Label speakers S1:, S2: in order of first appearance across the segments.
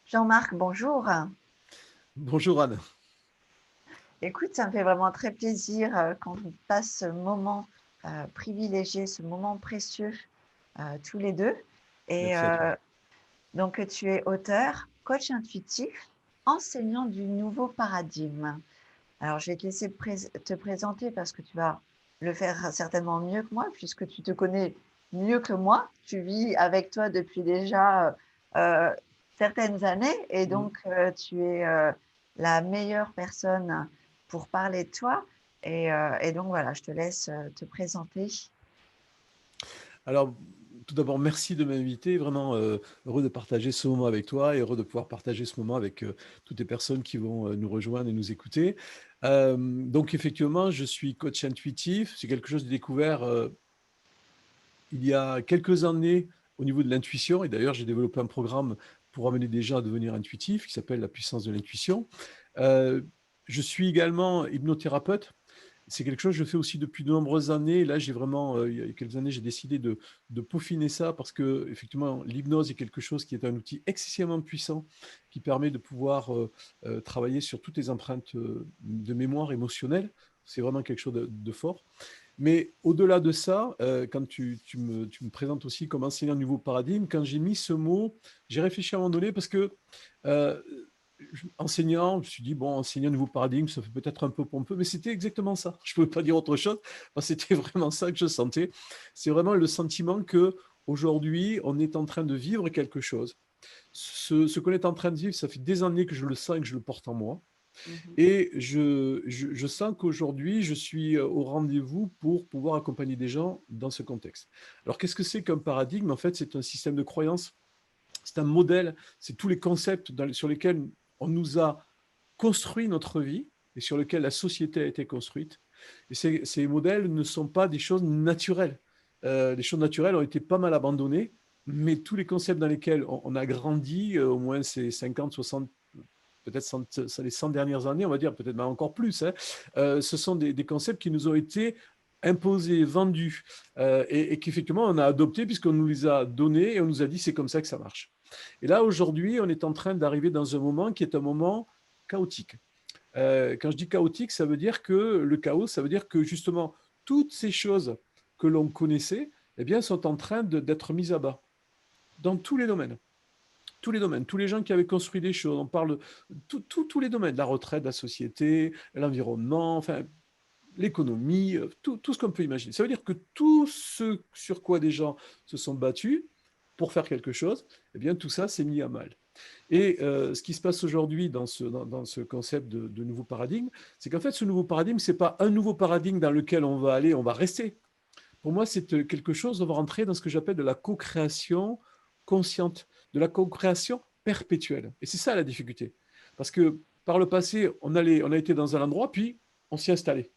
S1: Jean-Marc, bonjour.
S2: Bonjour Anne.
S1: Écoute, ça me fait vraiment très plaisir qu'on passe ce moment privilégié, ce moment précieux tous les deux. Et
S2: Merci à toi.
S1: donc, tu es auteur, coach intuitif, enseignant du nouveau paradigme. Alors, je vais te laisser te présenter parce que tu vas le faire certainement mieux que moi, puisque tu te connais mieux que moi. Tu vis avec toi depuis déjà euh, certaines années et
S2: Mm.
S1: donc tu es la meilleure personne pour parler de toi. Et donc, voilà, je te laisse te présenter.
S2: Alors, tout d'abord, merci de m'inviter. Vraiment heureux de partager ce moment avec toi et heureux de pouvoir partager ce moment avec toutes les personnes qui vont nous rejoindre et nous écouter. Donc, effectivement, je suis coach intuitif. C'est quelque chose de découvert il y a quelques années au niveau de l'intuition. Et d'ailleurs, j'ai développé un programme pour amener des gens à devenir intuitifs qui s'appelle la puissance de l'intuition. Euh, je suis également hypnothérapeute. C'est quelque chose que je fais aussi depuis de nombreuses années. Là, j'ai vraiment, il y a quelques années, j'ai décidé de peaufiner ça parce que, effectivement, l'hypnose est quelque chose qui est un outil excessivement puissant qui permet de pouvoir travailler sur toutes les empreintes de mémoire émotionnelle. C'est vraiment quelque chose de fort. Mais au-delà de ça, quand tu me présentes aussi comme enseignant de nouveau paradigme, quand j'ai mis ce mot, j'ai réfléchi à un moment donné parce que euh, enseignant, je me suis dit, bon, enseignant de nouveau paradigme, ça fait peut-être un peu pompeux, mais c'était exactement ça. Je ne pouvais pas dire autre chose, parce que c'était vraiment ça que je sentais. C'est vraiment le sentiment que aujourd'hui, on est en train de vivre quelque chose. Ce qu'on est en train de vivre, ça fait des années que je le sens et que je le porte en moi.
S1: Mhm.
S2: Et je sens qu'aujourd'hui, je suis au rendez-vous pour pouvoir accompagner des gens dans ce contexte. Alors, qu'est-ce que c'est qu'un paradigme? En fait, c'est un système de croyance, c'est un modèle, c'est tous les concepts sur lesquels on nous a construit notre vie et sur lesquels la société a été construite. Et ces modèles ne sont pas des choses naturelles. Les choses naturelles ont été pas mal abandonnées, mais tous les concepts dans lesquels on a grandi, au moins ces 50, 60, peut-être les 100 dernières années, on va dire, peut-être même encore plus, hein, ce sont des concepts qui nous ont été imposés, vendus, et qu'effectivement on a adoptés puisqu'on nous les a donnés et on nous a dit c'est comme ça que ça marche. Et là, aujourd'hui, on est en train d'arriver dans un moment qui est un moment chaotique. Quand je dis chaotique, ça veut dire que le chaos, ça veut dire que justement, toutes ces choses que l'on connaissait, eh bien, sont en train d'être mises à bas dans tous les domaines. Tous les domaines, tous les gens qui avaient construit des choses, on parle de tous les domaines, la retraite, la société, l'environnement, enfin, l'économie, tout ce qu'on peut imaginer. Ça veut dire que tout ce sur quoi des gens se sont battus pour faire quelque chose, eh bien, tout ça s'est mis à mal. Et ce qui se passe aujourd'hui dans ce concept de nouveau paradigme, c'est qu'en fait, ce nouveau paradigme, ce n'est pas un nouveau paradigme dans lequel on va aller, on va rester. Pour moi, c'est quelque chose, on va rentrer dans ce que j'appelle de la co-création consciente, de la co-création perpétuelle. Et c'est ça la difficulté. Parce que par le passé, on a été dans un endroit, puis on s'y est installé.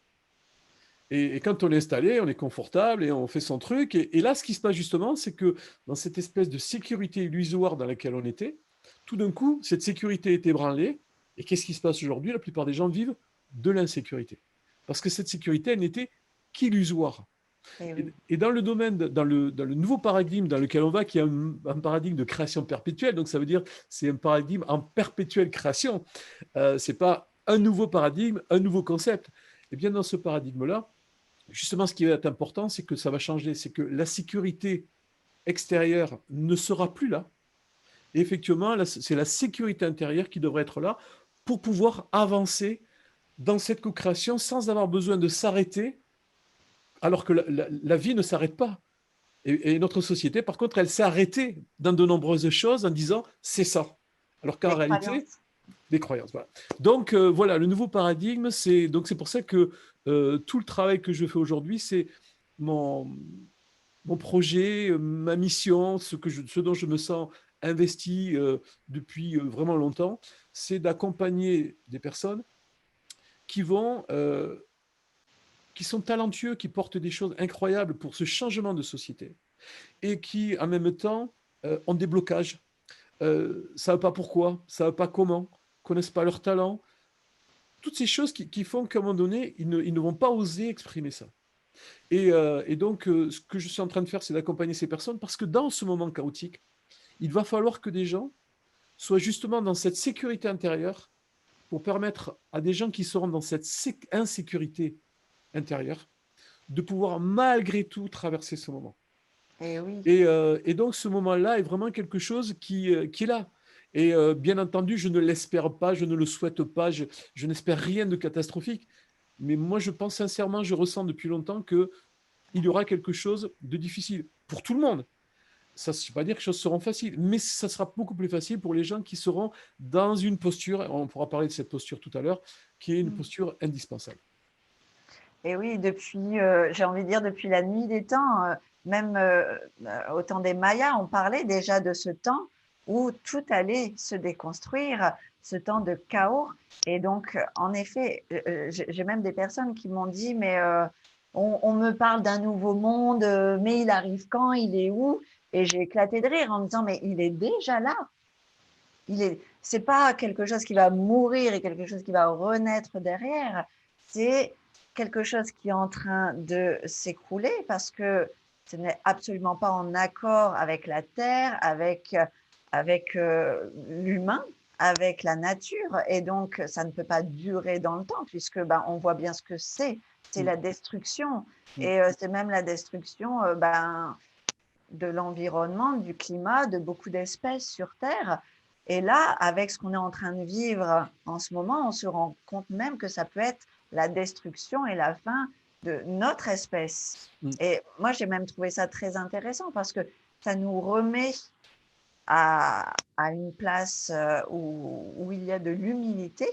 S2: Et quand on est installé, on est confortable et on fait son truc. Et là, ce qui se passe justement, c'est que dans cette espèce de sécurité illusoire dans laquelle on était, tout d'un coup, cette sécurité est ébranlée. Et qu'est-ce qui se passe aujourd'hui? La plupart des gens vivent de l'insécurité. Parce que cette sécurité, elle n'était qu'illusoire.
S1: Eh oui.
S2: Et dans le domaine, dans le nouveau paradigme dans lequel on va, qui est un paradigme de création perpétuelle, donc ça veut dire c'est un paradigme en perpétuelle création, ce n'est pas un nouveau paradigme, un nouveau concept. Et bien dans ce paradigme-là, justement, ce qui va être important, c'est que ça va changer, c'est que la sécurité extérieure ne sera plus là. Et effectivement, c'est la sécurité intérieure qui devrait être là pour pouvoir avancer dans cette co-création sans avoir besoin de s'arrêter, alors que la vie ne s'arrête pas. Et notre société, par contre, elle s'est arrêtée dans de nombreuses choses en disant c'est ça. Alors qu'en
S1: Les
S2: réalité,
S1: croyances.
S2: des croyances. Voilà. Donc voilà, le nouveau paradigme, c'est pour ça que tout le travail que je fais aujourd'hui, c'est mon, mon projet, ma mission, ce dont je me sens investi depuis vraiment longtemps, c'est d'accompagner des personnes qui vont, qui sont talentueux, qui portent des choses incroyables pour ce changement de société et qui, en même temps, ont des blocages. Ne savent pas pourquoi, ne savent pas comment, connaissent pas leur talent. Toutes ces choses qui font qu'à un moment donné, ils ne vont pas oser exprimer ça. Et donc, ce que je suis en train de faire, c'est d'accompagner ces personnes parce que dans ce moment chaotique, il va falloir que des gens soit justement dans cette sécurité intérieure pour permettre à des gens qui seront dans cette insécurité intérieure de pouvoir malgré tout traverser ce moment.
S1: Et oui.
S2: Et donc ce moment-là est vraiment quelque chose qui est là. Et bien entendu, je ne l'espère pas, je ne le souhaite pas, je n'espère rien de catastrophique. Mais moi, je pense sincèrement, je ressens depuis longtemps qu'il y aura quelque chose de difficile pour tout le monde. Ça ne veut pas dire que les choses seront faciles, mais ça sera beaucoup plus facile pour les gens qui seront dans une posture, on pourra parler de cette posture tout à l'heure, qui est une posture indispensable.
S1: Et oui, depuis, j'ai envie de dire depuis la nuit des temps, même au temps des Mayas, on parlait déjà de ce temps où tout allait se déconstruire, ce temps de chaos. Et donc, en effet, j'ai même des personnes qui m'ont dit, mais on me parle d'un nouveau monde, mais il arrive quand, il est où? Et j'ai éclaté de rire en me disant, mais il est déjà là. C'est pas quelque chose qui va mourir et quelque chose qui va renaître derrière. C'est quelque chose qui est en train de s'écrouler parce que ce n'est absolument pas en accord avec la terre, avec l'humain, avec la nature, et donc ça ne peut pas durer dans le temps puisque ben, on voit bien ce que c'est la destruction, et c'est même la destruction ben, de l'environnement, du climat, de beaucoup d'espèces sur Terre. Et là, avec ce qu'on est en train de vivre en ce moment, on se rend compte même que ça peut être la destruction et la fin de notre espèce. Et moi, j'ai même trouvé ça très intéressant parce que ça nous remet à une place où il y a de l'humilité,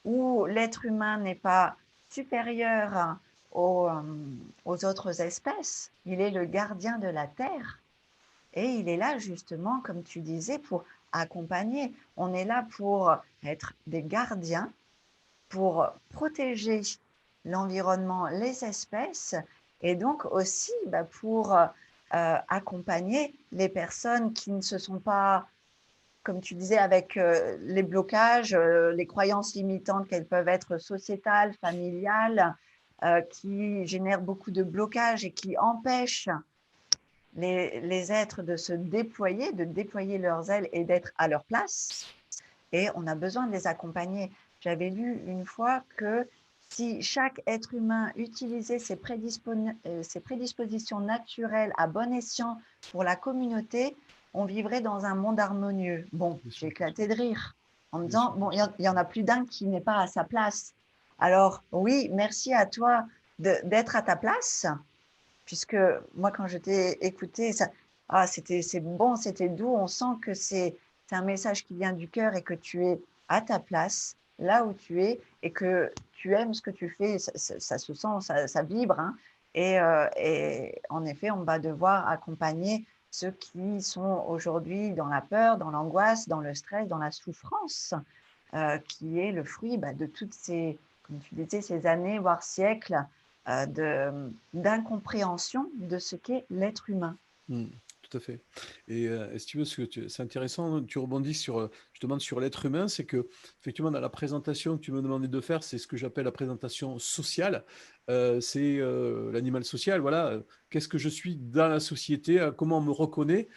S1: où l'être humain n'est pas supérieur aux autres espèces, il est le gardien de la Terre. Et il est là justement, comme tu disais, pour accompagner. On est là pour être des gardiens, pour protéger l'environnement, les espèces, et donc aussi pour accompagner les personnes qui ne se sont pas, comme tu disais, avec les blocages, les croyances limitantes qu'elles peuvent être sociétales, familiales, qui génèrent beaucoup de blocages et qui empêchent les êtres de déployer leurs ailes et d'être à leur place. Et on a besoin de les accompagner. J'avais lu une fois que si chaque être humain utilisait ses prédispositions naturelles à bon escient pour la communauté, on vivrait dans un monde harmonieux. Bon, j'ai éclaté de rire en me disant, bon, il y en a plus d'un qui n'est pas à sa place. Alors oui, merci à toi d'être à ta place, puisque moi, quand je t'ai écouté, c'est bon, c'était doux. On sent que c'est un message qui vient du cœur et que tu es à ta place, là où tu es, et que tu aimes ce que tu fais. Ça se sent, ça vibre. Hein. Et en effet, on va devoir accompagner ceux qui sont aujourd'hui dans la peur, dans l'angoisse, dans le stress, dans la souffrance, qui est le fruit de toutes ces, comme tu disais, ces années, voire siècles d'incompréhension de ce qu'est l'être humain.
S2: Tout à fait. Et si tu veux, c'est intéressant, tu rebondis sur, je demande sur l'être humain, c'est que effectivement dans la présentation que tu me demandais de faire, c'est ce que j'appelle la présentation sociale. C'est l'animal social, voilà. Qu'est-ce que je suis dans la société, comment on me reconnaît.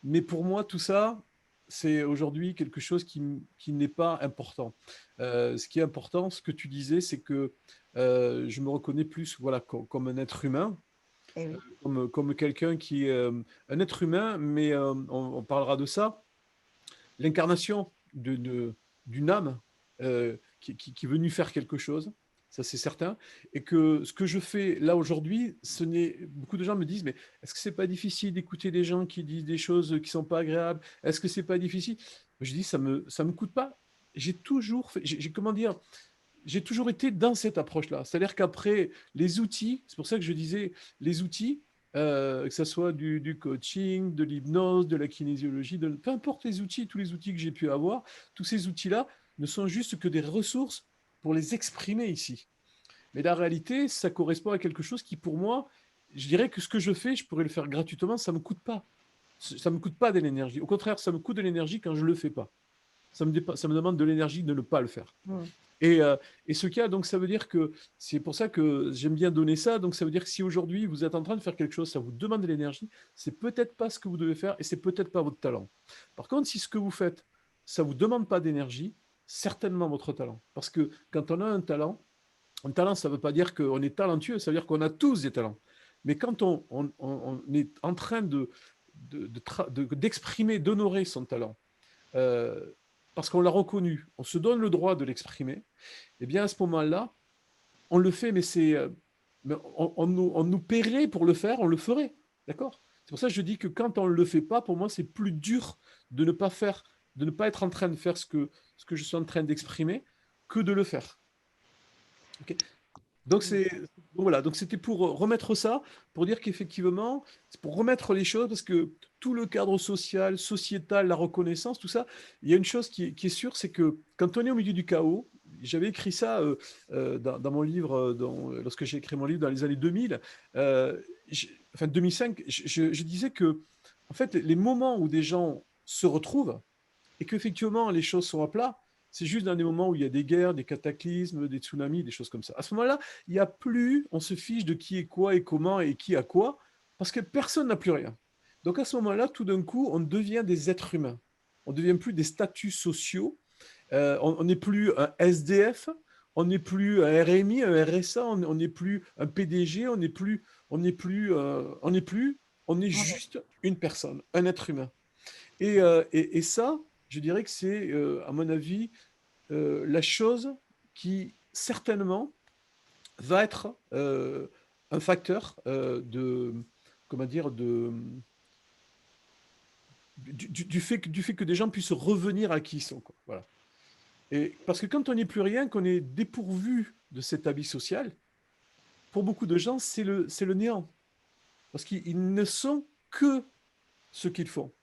S2: Mais pour moi, tout ça, c'est aujourd'hui quelque chose qui n'est pas important. Ce qui est important, ce que tu disais, c'est que je me reconnais plus voilà, comme un être humain,
S1: Et oui.
S2: comme quelqu'un qui est un être humain, mais on parlera de ça, l'incarnation d'une âme qui est venue faire quelque chose, ça c'est certain, et que ce que je fais là aujourd'hui, beaucoup de gens me disent, mais est-ce que c'est pas difficile d'écouter des gens qui disent des choses qui sont pas agréables? Est-ce que c'est pas difficile? Je dis, ça me coûte pas. J'ai toujours fait, comment dire, j'ai toujours été dans cette approche-là. C'est-à-dire qu'après, les outils, c'est pour ça que je disais, les outils, que ce soit du coaching, de l'hypnose, de la kinésiologie, peu importe les outils, tous les outils que j'ai pu avoir, tous ces outils-là ne sont juste que des ressources pour les exprimer ici. Mais la réalité, ça correspond à quelque chose qui, pour moi, je dirais que ce que je fais, je pourrais le faire gratuitement, ça ne me coûte pas. Ça ne me coûte pas de l'énergie. Au contraire, ça me coûte de l'énergie quand je ne le fais pas. Ça me demande de l'énergie de ne pas le faire. Et ce cas, donc ça veut dire que c'est pour ça que j'aime bien donner ça. Donc ça veut dire que si aujourd'hui vous êtes en train de faire quelque chose, ça vous demande de l'énergie, c'est peut-être pas ce que vous devez faire et c'est peut-être pas votre talent. Par contre, si ce que vous faites, ça ne vous demande pas d'énergie, certainement votre talent. Parce que quand on a un talent, ça ne veut pas dire qu'on est talentueux, ça veut dire qu'on a tous des talents. Mais quand on est en train d'exprimer, d'honorer son talent, parce qu'on l'a reconnu, on se donne le droit de l'exprimer, eh bien à ce moment-là, on le fait, mais on nous paierait pour le faire, on le ferait. D'accord? C'est pour ça que je dis que quand on ne le fait pas, pour moi, c'est plus dur de ne pas faire, de ne pas être en train de faire ce que je suis en train d'exprimer que de le faire. Okay. Donc voilà, donc c'était pour remettre ça, pour dire qu'effectivement, c'est pour remettre les choses, parce que tout le cadre social, sociétal, la reconnaissance, tout ça, il y a une chose qui est sûre, c'est que quand on est au milieu du chaos, j'avais écrit ça dans mon livre, lorsque j'ai écrit mon livre dans les années 2000, enfin 2005, je disais que en fait, les moments où des gens se retrouvent et qu'effectivement les choses sont à plat, c'est juste dans des moments où il y a des guerres, des cataclysmes, des tsunamis, des choses comme ça. À ce moment-là, il n'y a plus, on se fiche de qui est quoi et comment et qui a quoi, parce que personne n'a plus rien. Donc à ce moment-là, tout d'un coup, on devient des êtres humains. On ne devient plus des statuts sociaux. On n'est plus un SDF, on n'est plus un RMI, un RSA, on n'est plus un PDG, on est juste une personne, un être humain. Et ça, je dirais que c'est, à mon avis, la chose qui certainement va être un facteur comment dire, du fait que des gens puissent revenir à qui ils sont. Quoi. Voilà. Et parce que quand on n'est plus rien, qu'on est dépourvu de cet habit social, pour beaucoup de gens, c'est le néant. Parce qu'ils ne sont que ce qu'ils font.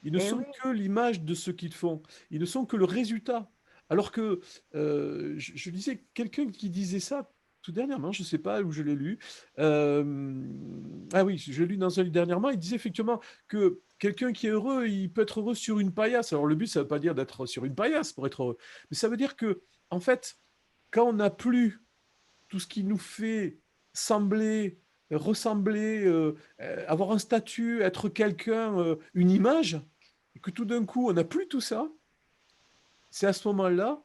S2: Ils ne
S1: Et
S2: sont
S1: oui,
S2: que l'image de ce qu'ils font. Ils ne sont que le résultat. Alors que, je disais, quelqu'un qui disait ça tout dernièrement, je ne sais pas où je l'ai lu. Ah oui, je l'ai lu dans un livre dernièrement. Il disait effectivement que quelqu'un qui est heureux, il peut être heureux sur une paillasse. Alors le but, ça ne veut pas dire d'être sur une paillasse pour être heureux. Mais ça veut dire que, en fait, quand on n'a plus tout ce qui nous fait sembler, ressembler, avoir un statut, être quelqu'un, une image, et que tout d'un coup, on n'a plus tout ça, c'est à ce moment-là,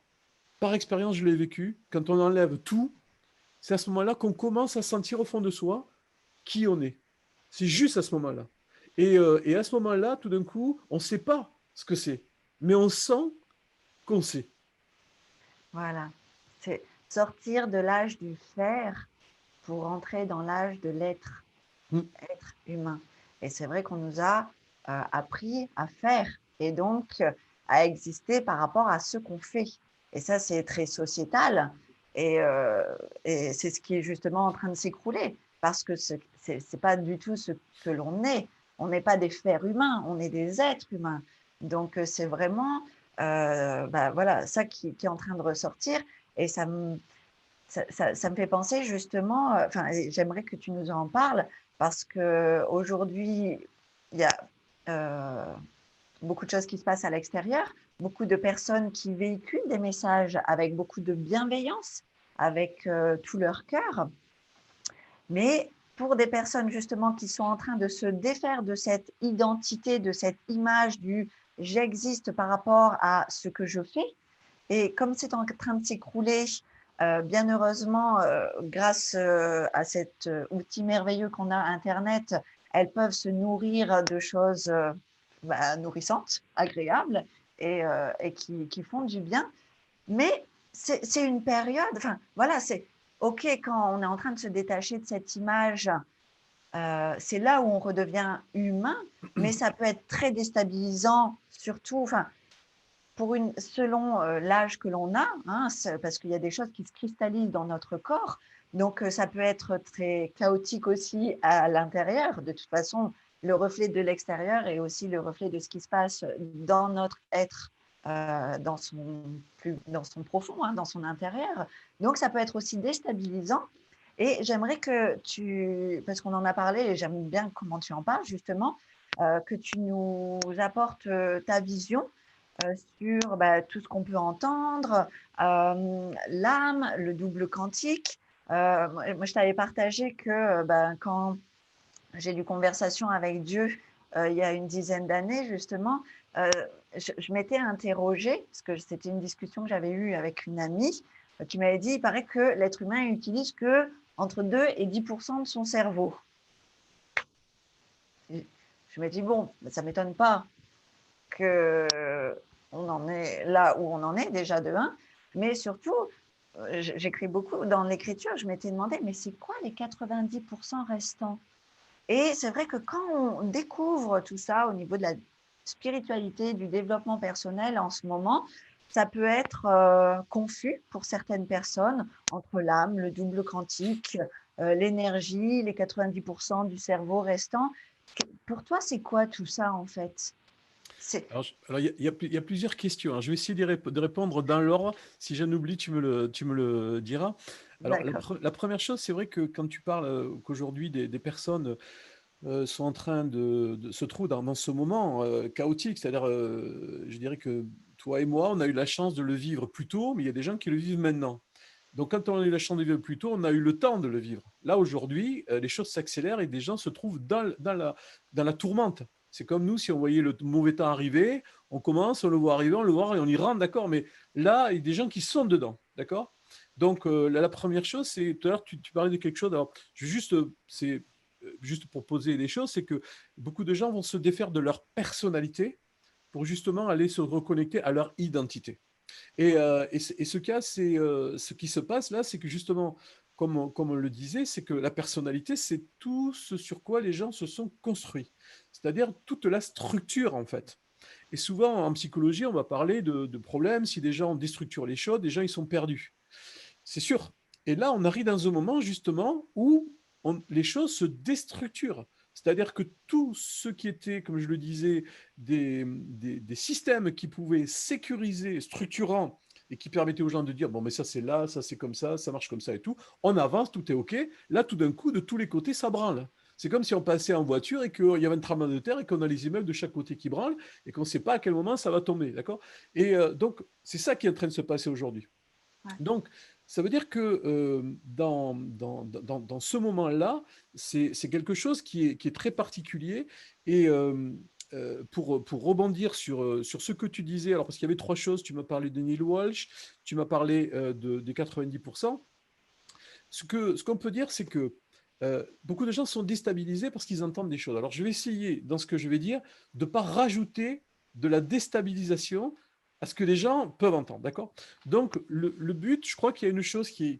S2: par expérience, je l'ai vécu, quand on enlève tout, c'est à ce moment-là qu'on commence à sentir au fond de soi qui on est. C'est juste à ce moment-là. Et à ce moment-là, tout d'un coup, on ne sait pas ce que c'est, mais on sent qu'on sait.
S1: voilà. C'est sortir de l'âge du faire pour entrer dans l'âge de l'être,
S2: Mm.
S1: être humain. Et c'est vrai qu'on nous a appris à faire et donc à exister par rapport à ce qu'on fait. Et ça, c'est très sociétal. Et, euh, et c'est ce qui est justement en train de s'écrouler parce que ce n'est pas du tout ce que l'on est. On n'est pas des fers humains, on est des êtres humains. Donc, c'est vraiment voilà, ça qui est en train de ressortir. Et ça me fait penser justement, enfin, j'aimerais que tu nous en parles parce qu'aujourd'hui, il y a beaucoup de choses qui se passent à l'extérieur, beaucoup de personnes qui véhiculent des messages avec beaucoup de bienveillance, avec tout leur cœur. Mais pour des personnes justement qui sont en train de se défaire de cette identité, de cette image du j'existe par rapport à ce que je fais, et comme c'est en train de s'écrouler, bien heureusement, grâce à cet outil merveilleux qu'on a, Internet, elles peuvent se nourrir de choses nourrissantes, agréables et qui font du bien. Mais c'est une période, enfin voilà, c'est OK quand on est en train de se détacher de cette image, c'est là où on redevient humain, mais ça peut être très déstabilisant, surtout, enfin, selon l'âge que l'on a, hein, parce qu'il y a des choses qui se cristallisent dans notre corps, donc ça peut être très chaotique aussi à l'intérieur. De toute façon, le reflet de l'extérieur est aussi le reflet de ce qui se passe dans notre être, dans son profond, hein, dans son intérieur. Donc ça peut être aussi déstabilisant. Et j'aimerais que parce qu'on en a parlé et j'aime bien comment tu en parles justement, que tu nous apportes ta vision sur tout ce qu'on peut entendre, l'âme, le double quantique. Moi, je t'avais partagé que quand j'ai eu conversation avec Dieu il y a une dizaine d'années, justement, euh, je m'étais interrogée, parce que c'était une discussion que j'avais eue avec une amie, qui m'avait dit, il paraît que l'être humain utilise que entre 2 et 10% de son cerveau. Et je me dis, bon, ça ne m'étonne pas qu'on en est là où on en est, déjà de 1, mais surtout, j'écris beaucoup dans l'écriture, je m'étais demandé, mais c'est quoi les 90% restants? Et c'est vrai que quand on découvre tout ça au niveau de la spiritualité, du développement personnel en ce moment, ça peut être confus pour certaines personnes entre l'âme, le double quantique, l'énergie, les 90% du cerveau restant. Pour toi, c'est quoi tout ça en fait?
S2: Alors, il y a plusieurs questions, hein. Je vais essayer de répondre dans l'ordre. Si j'en oublie, tu me le diras. Alors,
S1: D'accord.
S2: la première chose, c'est vrai que quand tu parles qu'aujourd'hui des personnes sont en train se trouvent dans ce moment chaotique, c'est-à-dire, je dirais que toi et moi, on a eu la chance de le vivre plus tôt, mais il y a des gens qui le vivent maintenant. Donc, quand on a eu la chance de le vivre plus tôt, on a eu le temps de le vivre. Là, aujourd'hui, les choses s'accélèrent et des gens se trouvent dans la tourmente. C'est comme nous, si on voyait le mauvais temps arriver, on commence, on le voit arriver, on le voit et on y rentre, d'accord. Mais là, il y a des gens qui sont dedans, d'accord. Donc, la première chose, c'est, tout à l'heure, tu parlais de quelque chose. Alors, je vais juste, c'est juste pour poser les choses, c'est que beaucoup de gens vont se défaire de leur personnalité pour justement aller se reconnecter à leur identité. Et ce cas, c'est ce qui se passe là, c'est que justement, comme on le disait, c'est que la personnalité, c'est tout ce sur quoi les gens se sont construits, c'est-à-dire toute la structure en fait. Et souvent en psychologie, on va parler de problèmes, si des gens déstructurent les choses, des gens ils sont perdus. C'est sûr. Et là, on arrive dans un moment justement où les choses se déstructurent. C'est-à-dire que tout ce qui était, comme je le disais, des systèmes qui pouvaient sécuriser, structurants, et qui permettaient aux gens de dire, bon, mais ça c'est là, ça c'est comme ça marche comme ça et tout, on avance, tout est OK. Là, tout d'un coup, de tous les côtés, ça branle. C'est comme si on passait en voiture et qu'il y avait un tremblement de terre et qu'on a les immeubles de chaque côté qui branlent et qu'on ne sait pas à quel moment ça va tomber. D'accord. Et donc, c'est ça qui est en train de se passer aujourd'hui.
S1: Ouais.
S2: Donc, ça veut dire que dans ce moment-là, c'est quelque chose qui est très particulier. Et pour rebondir sur ce que tu disais, alors parce qu'il y avait trois choses, tu m'as parlé de Neil Walsh, tu m'as parlé des 90%. Ce qu'on peut dire, c'est que beaucoup de gens sont déstabilisés parce qu'ils entendent des choses. Alors, je vais essayer, dans ce que je vais dire, de ne pas rajouter de la déstabilisation à ce que les gens peuvent entendre. D'accord. Donc, le but, je crois qu'il y a une chose qui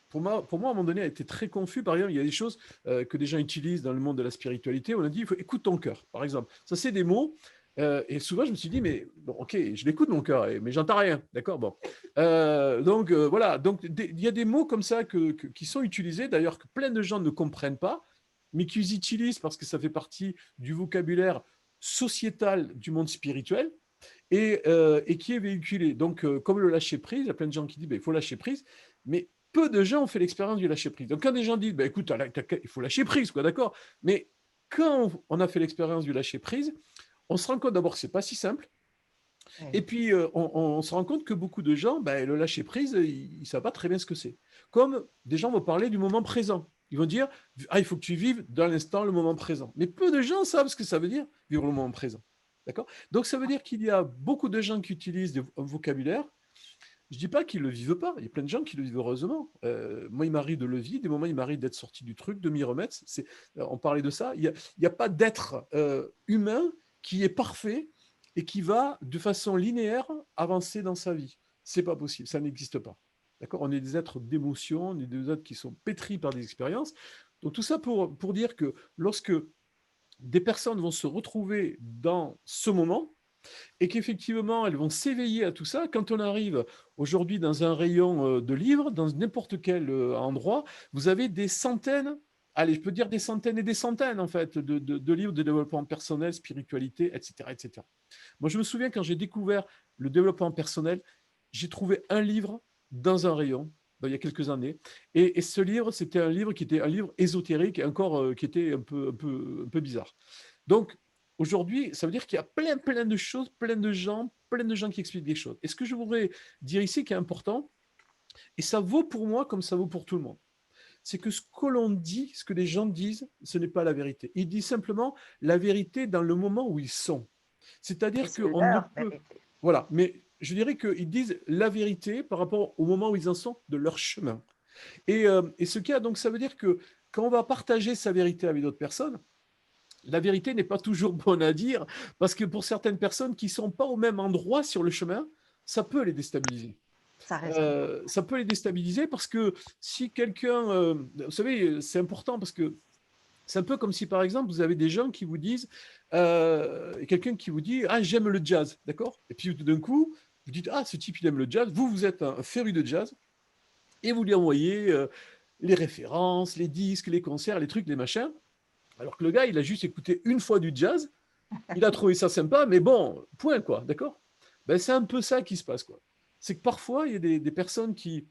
S2: pour moi, à un moment donné, a été très confus. Par exemple, il y a des choses que des gens utilisent dans le monde de la spiritualité. On a dit, il faut écoute ton cœur, par exemple. Ça, c'est des mots. Et souvent, je me suis dit, mais bon, ok, je l'écoute mon cœur, mais j'entends rien. D'accord. Bon. Donc voilà, donc il y a des mots comme ça qui sont utilisés, d'ailleurs que plein de gens ne comprennent pas, mais qu'ils utilisent parce que ça fait partie du vocabulaire sociétal du monde spirituel et qui est véhiculé. Donc comme le lâcher prise, il y a plein de gens qui disent ben, il faut lâcher prise, mais peu de gens ont fait l'expérience du lâcher prise. Donc quand des gens disent ben, écoute, il faut lâcher prise, quoi, d'accord, mais quand on a fait l'expérience du lâcher prise, on se rend compte d'abord que c'est pas si simple. Et
S1: Ouais.
S2: puis, on se rend compte que beaucoup de gens, ben, le lâcher-prise, ils ne savent pas très bien ce que c'est. Comme des gens vont parler du moment présent. Ils vont dire, ah, il faut que tu vives dans l'instant le moment présent. Mais peu de gens savent ce que ça veut dire, vivre le moment présent. D'accord. Donc, ça veut dire qu'il y a beaucoup de gens qui utilisent un vocabulaire. Je ne dis pas qu'ils ne le vivent pas. Il y a plein de gens qui le vivent heureusement. Moi, il m'arrive de le vivre. Des moments, il m'arrive d'être sorti du truc, de m'y remettre. On parlait de ça. Il y a pas d'être humain qui est parfait et qui va de façon linéaire avancer dans sa vie. C'est pas possible. Ça n'existe pas. D'accord. On est des êtres d'émotion, on est des êtres qui sont pétris par des expériences. Donc tout ça pour dire que lorsque des personnes vont se retrouver dans ce moment, et qu'effectivement, elles vont s'éveiller à tout ça. Quand on arrive aujourd'hui dans un rayon de livres, dans n'importe quel endroit, vous avez des centaines, allez, je peux dire des centaines et des centaines, en fait, de livres de développement personnel, spiritualité, etc., etc. Moi, je me souviens quand j'ai découvert le développement personnel, j'ai trouvé un livre dans un rayon, il y a quelques années. Et ce livre, c'était un livre qui était un livre ésotérique et encore qui était un peu bizarre. Donc, aujourd'hui, ça veut dire qu'il y a plein de choses, plein de gens qui expliquent des choses. Et ce que je voudrais dire ici qui est important, et ça vaut pour moi comme ça vaut pour tout le monde, c'est que ce que l'on dit, ce que les gens disent, ce n'est pas la vérité. Ils disent simplement la vérité dans le moment où ils sont.
S1: Et
S2: C'est-à-dire
S1: c'est
S2: qu'on ne
S1: leur
S2: peut...
S1: vérité.
S2: Voilà, mais je dirais qu'ils disent la vérité par rapport au moment où ils en sont de leur chemin. Et ce qu'il y a, donc ça veut dire que quand on va partager sa vérité avec d'autres personnes, la vérité n'est pas toujours bonne à dire, parce que pour certaines personnes qui ne sont pas au même endroit sur le chemin, ça peut les déstabiliser.
S1: Ça résonne.
S2: Ça peut les déstabiliser parce que si quelqu'un, vous savez, c'est important parce que c'est un peu comme si par exemple vous avez des gens qui vous disent, quelqu'un qui vous dit ah j'aime le jazz, d'accord? Et puis tout d'un coup vous dites ah ce type il aime le jazz, vous êtes un féru de jazz et vous lui envoyez les références, les disques, les concerts, les trucs, les machins, alors que le gars il a juste écouté une fois du jazz, il a trouvé ça sympa, mais bon point quoi, d'accord? Ben, c'est un peu ça qui se passe quoi. C'est que parfois il y a des personnes qui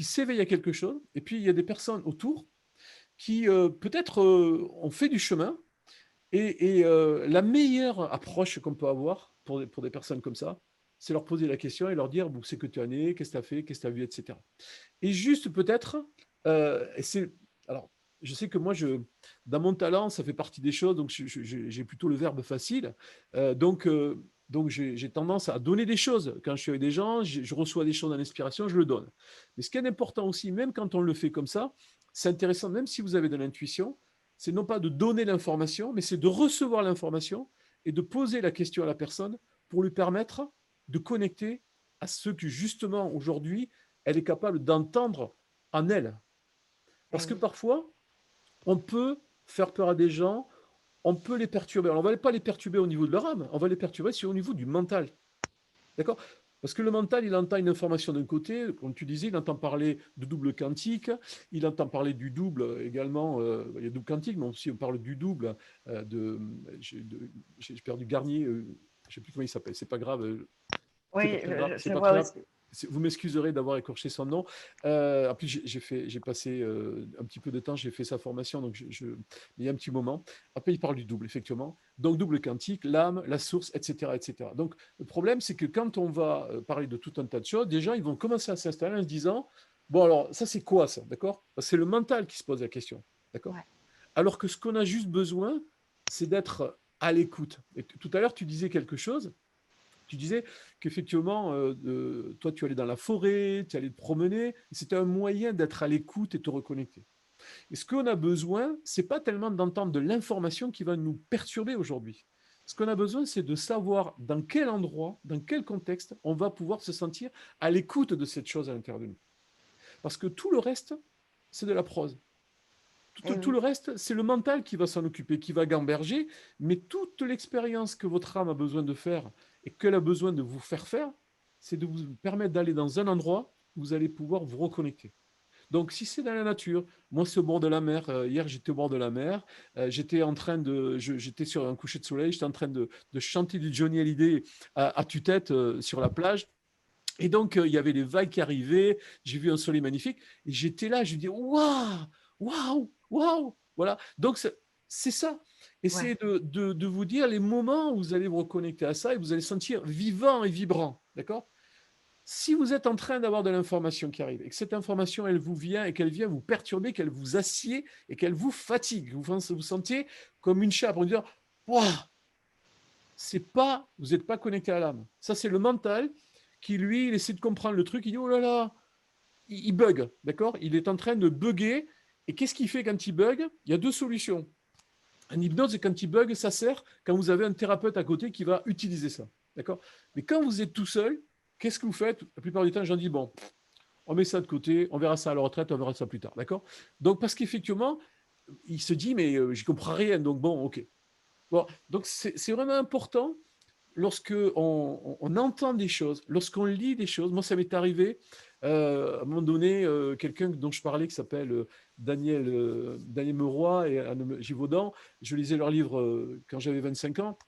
S2: s'éveillent à quelque chose et puis il y a des personnes autour qui peut-être ont fait du chemin et la meilleure approche qu'on peut avoir pour des personnes comme ça, c'est leur poser la question et leur dire bon, c'est que tu en es, qu'est-ce que tu as fait, qu'est-ce que tu as vu, etc. Et juste peut-être, c'est alors je sais que moi, dans mon talent, ça fait partie des choses, donc j'ai plutôt le verbe facile. Donc j'ai tendance à donner des choses. Quand je suis avec des gens, je reçois des choses en inspiration, je le donne. Mais ce qui est important aussi, même quand on le fait comme ça, c'est intéressant, même si vous avez de l'intuition, c'est non pas de donner l'information, mais c'est de recevoir l'information et de poser la question à la personne pour lui permettre de connecter à ce que justement aujourd'hui, elle est capable d'entendre en elle.
S1: Eh
S2: Parce que
S1: oui.
S2: parfois, on peut faire peur à des gens, on peut les perturber. Alors, on ne va pas les perturber au niveau de leur âme, on va les perturber au niveau du mental. D'accord? Parce que le mental, il entend une information d'un côté, comme tu disais, il entend parler de double quantique, il entend parler du double également, il y a double quantique, mais aussi on parle du double j'ai perdu Garnier, je ne sais plus comment il s'appelle, c'est pas grave, c'est pas
S1: Oui,
S2: très grave, c'est
S1: je
S2: pas très
S1: vois
S2: grave.
S1: aussi.
S2: Vous m'excuserez d'avoir écorché son nom. En plus, j'ai passé un petit peu de temps, j'ai fait sa formation, donc il y a un petit moment. Après, il parle du double, effectivement. Donc, double quantique, l'âme, la source, etc., etc. Donc, le problème, c'est que quand on va parler de tout un tas de choses, déjà, ils vont commencer à s'installer en se disant, bon, alors, ça, c'est quoi ça, d'accord? C'est le mental qui se pose la question, d'accord?
S1: Ouais.
S2: Alors que ce qu'on a juste besoin, c'est d'être à l'écoute. Et tout à l'heure, tu disais quelque chose. Tu disais qu'effectivement, toi, tu allais dans la forêt, tu allais te promener. C'était un moyen d'être à l'écoute et te reconnecter. Et ce qu'on a besoin, c'est pas tellement d'entendre de l'information qui va nous perturber aujourd'hui. Ce qu'on a besoin, c'est de savoir dans quel endroit, dans quel contexte, on va pouvoir se sentir à l'écoute de cette chose à l'intérieur de nous. Parce que tout le reste, c'est de la prose.
S1: Eh
S2: Tout
S1: oui.
S2: le reste, c'est le mental qui va s'en occuper, qui va gamberger, mais toute l'expérience que votre âme a besoin de faire et qu'elle a besoin de vous faire, c'est de vous permettre d'aller dans un endroit où vous allez pouvoir vous reconnecter. Donc, si c'est dans la nature, moi, c'est au bord de la mer. Hier, j'étais au bord de la mer. J'étais sur un coucher de soleil. J'étais en train de chanter du Johnny Hallyday à tue-tête sur la plage. Et donc, il y avait les vagues qui arrivaient, j'ai vu un soleil magnifique, et j'étais là, je me dis, waouh, waouh, waouh, voilà. Donc, c'est ça.
S1: Ouais.
S2: Essayez de vous dire les moments où vous allez vous reconnecter à ça et vous allez sentir vivant et vibrant, d'accord? Si vous êtes en train d'avoir de l'information qui arrive et que cette information, elle vous vient et qu'elle vient vous perturber, qu'elle vous assied et qu'elle vous fatigue, vous sentiez comme une chape en disant, waouh, vous n'êtes pas connecté à l'âme. Ça, c'est le mental qui, lui, il essaie de comprendre le truc. Il dit, oh là là, il bug, d'accord? Il est en train de bugger. Et qu'est-ce qu'il fait quand il bug? Il y a deux solutions. En hypnose, quand il bug, ça sert quand vous avez un thérapeute à côté qui va utiliser ça, d'accord? Mais quand vous êtes tout seul, qu'est-ce que vous faites? La plupart du temps, j'en dis, bon, on met ça de côté, on verra ça à la retraite, on verra ça plus tard, d'accord? Donc, parce qu'effectivement, il se dit, mais j'y comprends rien, donc bon, ok. Bon, donc c'est vraiment important lorsque on entend des choses, lorsqu'on lit des choses. Moi, ça m'est arrivé à un moment donné, quelqu'un dont je parlais qui s'appelle Daniel Meroy et Anne Givaudan, je lisais leur livre quand j'avais 25 ans.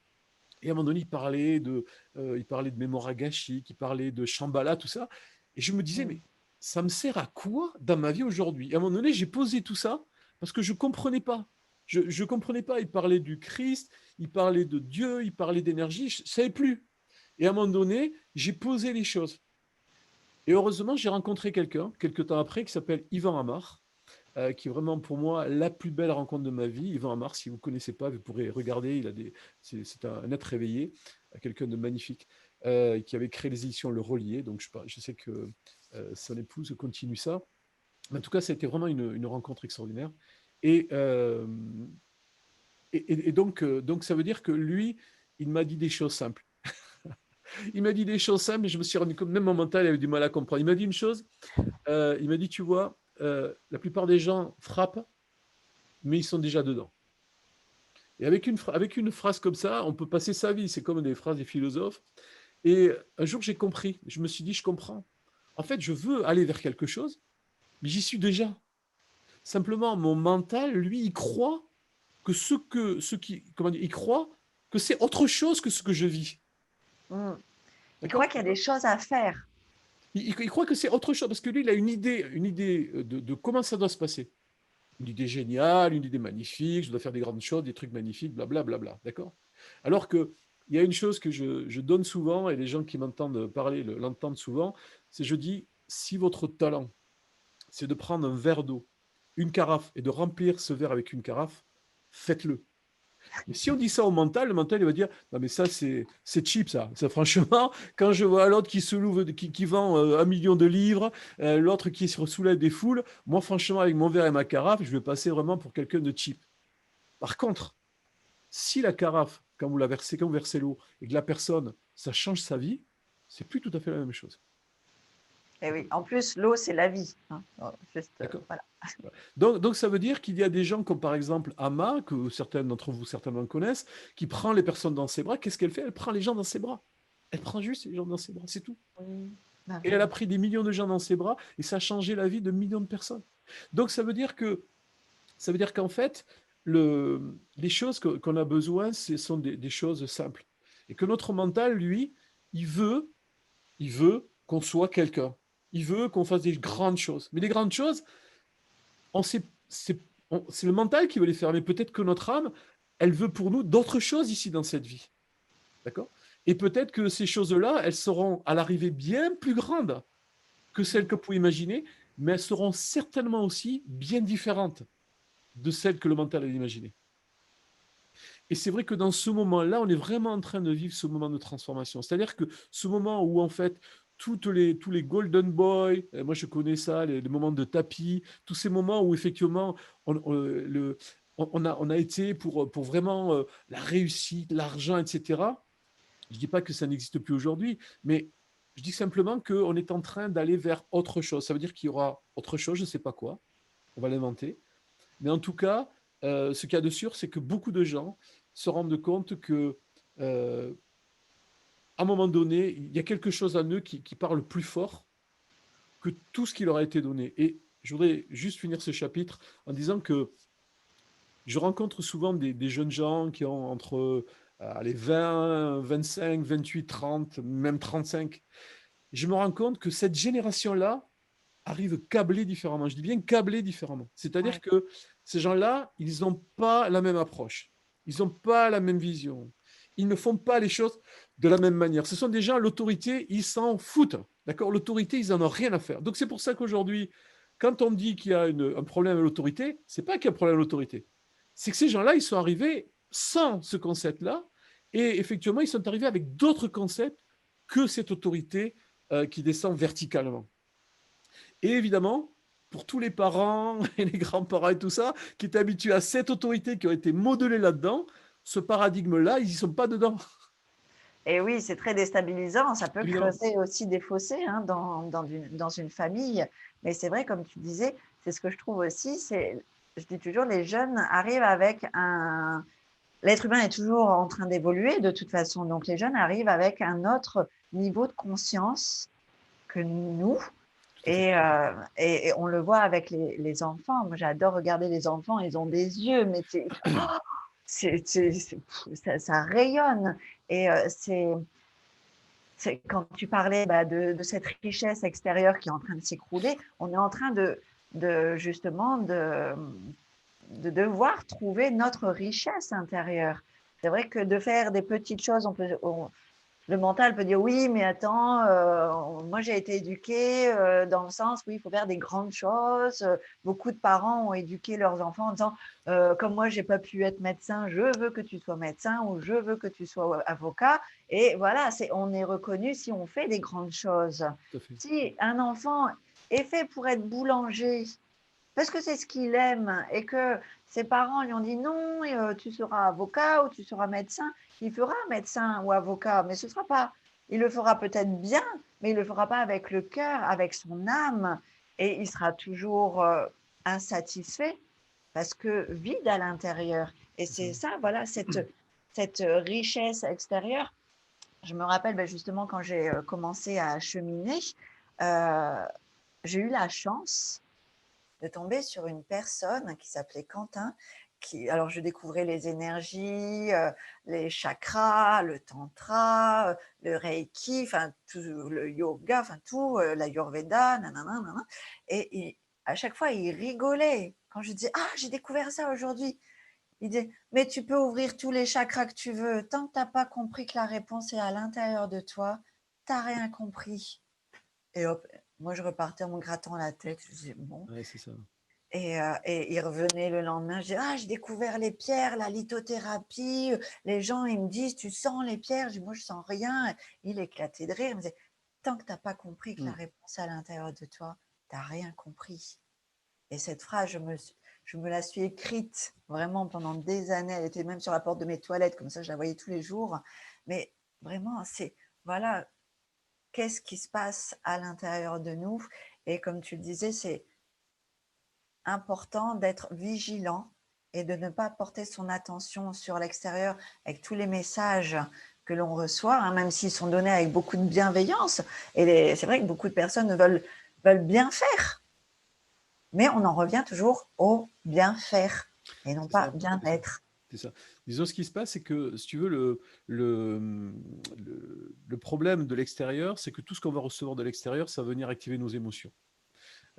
S2: Et à un moment donné, il parlait de mémoire akashique, il parlait de Shambhala, tout ça. Et je me disais,
S1: Mm.
S2: mais ça me sert à quoi dans ma vie aujourd'hui? Et à un moment donné, j'ai posé tout ça parce que je ne comprenais pas. Je ne comprenais pas. Il parlait du Christ, il parlait de Dieu, il parlait d'énergie, je ne savais plus. Et à un moment donné, j'ai posé les choses. Et heureusement, j'ai rencontré quelqu'un, quelques temps après, qui s'appelle Yvan Amar, qui est vraiment pour moi la plus belle rencontre de ma vie. Yvan Amar, si vous ne connaissez pas, vous pourrez regarder. C'est un être réveillé, quelqu'un de magnifique, qui avait créé les éditions Le Relier. Donc je sais que son épouse continue ça. Mais en tout cas, ça a été vraiment une rencontre extraordinaire. Et, euh, donc, ça veut dire que lui, il m'a dit des choses simples. Il m'a dit des choses simples, et je me suis rendu compte, même mon mental avait du mal à comprendre. Il m'a dit une chose, il m'a dit, tu vois, la plupart des gens frappent, mais ils sont déjà dedans. Et avec une phrase comme ça, on peut passer sa vie. C'est comme des phrases des philosophes. Et un jour, j'ai compris. Je me suis dit, je comprends. En fait, je veux aller vers quelque chose, mais j'y suis déjà. Simplement, mon mental, lui, il croit que comment dire, il croit que c'est autre chose que ce que je vis.
S1: Mm. Il croit
S2: D'accord?
S1: qu'il y a des choses à faire.
S2: Il croit que c'est autre chose parce que lui, il a une idée de comment ça doit se passer. Une idée géniale, une idée magnifique, je dois faire des grandes choses, des trucs magnifiques, blablabla. Bla, bla, bla, d'accord? Alors que il y a une chose que je donne souvent, et les gens qui m'entendent parler l'entendent souvent, c'est je dis, si votre talent, c'est de prendre un verre d'eau, une carafe, et de remplir ce verre avec une carafe, faites-le. Mais si on dit ça au mental, le mental il va dire non mais ça c'est cheap ça. Ça franchement, quand je vois l'autre qui se loue, qui vend 1 million de livres, l'autre qui se soulève des foules, moi franchement avec mon verre et ma carafe, je vais passer vraiment pour quelqu'un de cheap. Par contre, si la carafe, quand vous versez l'eau, et que la personne, ça change sa vie, c'est plus tout à fait la même chose.
S1: Et oui,
S2: D'accord?
S1: en plus, l'eau, c'est la vie. Hein. Juste,
S2: D'accord.
S1: voilà.
S2: Donc, ça veut dire qu'il y a des gens comme par exemple Ama, que certains d'entre vous certainement connaissent, qui prend les personnes dans ses bras. Qu'est-ce qu'elle fait? Elle prend les gens dans ses bras. Elle prend juste les gens dans ses bras, c'est tout.
S1: Oui, bah
S2: Et elle
S1: oui.
S2: a pris des millions de gens dans ses bras et ça a changé la vie de millions de personnes. Donc ça veut dire qu'en fait, les choses qu'on a besoin, ce sont des choses simples. Et que notre mental, lui, il veut, il veut qu'on soit quelqu'un. Il veut qu'on fasse des grandes choses. Mais les grandes choses, on sait, c'est le mental qui veut les faire, mais peut-être que notre âme, elle veut pour nous d'autres choses ici dans cette vie. D'accord? Et peut-être que ces choses-là, elles seront à l'arrivée bien plus grandes que celles que vous pouvez imaginer, mais elles seront certainement aussi bien différentes de celles que le mental a imaginées. Et c'est vrai que dans ce moment-là, on est vraiment en train de vivre ce moment de transformation. C'est-à-dire que ce moment où, en fait, tous les golden boys, moi je connais ça, les moments de tapis, tous ces moments où effectivement on a été pour vraiment la réussite, l'argent, etc. Je ne dis pas que ça n'existe plus aujourd'hui, mais je dis simplement qu'on est en train d'aller vers autre chose. Ça veut dire qu'il y aura autre chose, je ne sais pas quoi, on va l'inventer. Mais en tout cas, ce qu'il y a de sûr, c'est que beaucoup de gens se rendent compte que à un moment donné, il y a quelque chose en eux qui parle plus fort que tout ce qui leur a été donné. Et je voudrais juste finir ce chapitre en disant que je rencontre souvent des jeunes gens qui ont entre les 20, 25, 28, 30, même 35. Je me rends compte que cette génération-là arrive câblée différemment. Je dis bien câblée différemment. C'est-à-dire
S1: Ouais.
S2: que ces gens-là, ils n'ont pas la même approche. Ils n'ont pas la même vision. Ils ne font pas les choses de la même manière. Ce sont des gens, l'autorité, ils s'en foutent. D'accord? L'autorité, ils n'en ont rien à faire. Donc c'est pour ça qu'aujourd'hui, quand on dit qu'il y a un problème à l'autorité, c'est pas qu'il y a un problème à l'autorité. C'est que ces gens-là, ils sont arrivés sans ce concept-là. Et effectivement, ils sont arrivés avec d'autres concepts que cette autorité qui descend verticalement. Et évidemment, pour tous les parents et les grands-parents et tout ça, qui étaient habitués à cette autorité qui a été modelée là-dedans, ce paradigme-là, ils n'y sont pas dedans.
S1: Et oui, c'est très déstabilisant. Ça peut
S2: Évidemment.
S1: creuser aussi des fossés hein, dans une famille. Mais c'est vrai, comme tu disais, c'est ce que je trouve aussi. Je dis toujours, les jeunes arrivent avec un. L'être humain est toujours en train d'évoluer de toute façon. Donc, les jeunes arrivent avec un autre niveau de conscience que nous.
S2: Tout à fait.
S1: Et on le voit avec les enfants. Moi, j'adore regarder les enfants. Ils ont des yeux, mais ça rayonne. Et quand tu parlais bah, de cette richesse extérieure qui est en train de s'écrouler, on est en train justement de devoir trouver notre richesse intérieure. C'est vrai que de faire des petites choses, le mental peut dire oui, mais attends, moi j'ai été éduquée dans le sens oui, il faut faire des grandes choses. Beaucoup de parents ont éduqué leurs enfants en disant comme moi j'ai pas pu être médecin, je veux que tu sois médecin ou je veux que tu sois avocat. Et voilà, on est reconnu si on fait des grandes choses.
S2: Tout à fait.
S1: Si un enfant est fait pour être boulanger, parce que c'est ce qu'il aime et que ses parents lui ont dit non, tu seras avocat ou tu seras médecin, il fera médecin ou avocat, mais ce sera pas, il le fera peut-être bien, mais il le fera pas avec le cœur, avec son âme, et il sera toujours insatisfait parce que vide à l'intérieur. Et
S2: C'est ça.
S1: c'est ça, voilà, cette richesse extérieure. Je me rappelle justement quand j'ai commencé à cheminer, euh, j'ai eu la chance de tomber sur une personne qui s'appelait Quentin. Alors, je découvrais les énergies, les chakras, le tantra, le reiki, enfin, tout, le yoga, enfin, tout, l'ayurveda, nanana, nanana. Et à chaque fois, il rigolait. Quand je disais, ah, j'ai découvert ça aujourd'hui. Il dit, mais tu peux ouvrir tous les chakras que tu veux. Tant que tu n'as pas compris que la réponse est à l'intérieur de toi, tu n'as rien compris. Et hop, moi, je repartais en me grattant la tête. Je disais, bon,
S2: Ouais, c'est ça.
S1: et il revenait le lendemain, je dis, ah, j'ai découvert les pierres, la lithothérapie. Les gens, ils me disent, tu sens les pierres? Je dis, moi, je sens rien. Il éclatait de rire. Il me disait, tant que tu n'as pas compris que la
S2: Mm.
S1: réponse est à l'intérieur de toi, tu n'as rien compris. Et cette phrase, je me la suis écrite vraiment pendant des années. Elle était même sur la porte de mes toilettes, comme ça, je la voyais tous les jours. Mais vraiment, c'est, voilà, qu'est-ce qui se passe à l'intérieur de nous? Et comme tu le disais, c'est important d'être vigilant et de ne pas porter son attention sur l'extérieur avec tous les messages que l'on reçoit, hein, même s'ils sont donnés avec beaucoup de bienveillance. Et c'est vrai que beaucoup de personnes veulent bien faire, mais on en revient toujours au bien faire et non
S2: C'est
S1: pas
S2: ça.
S1: bien
S2: C'est ça.
S1: être.
S2: C'est ça. Disons, ce qui se passe, c'est que, si tu veux, le problème de l'extérieur, c'est que tout ce qu'on va recevoir de l'extérieur, ça va venir activer nos émotions.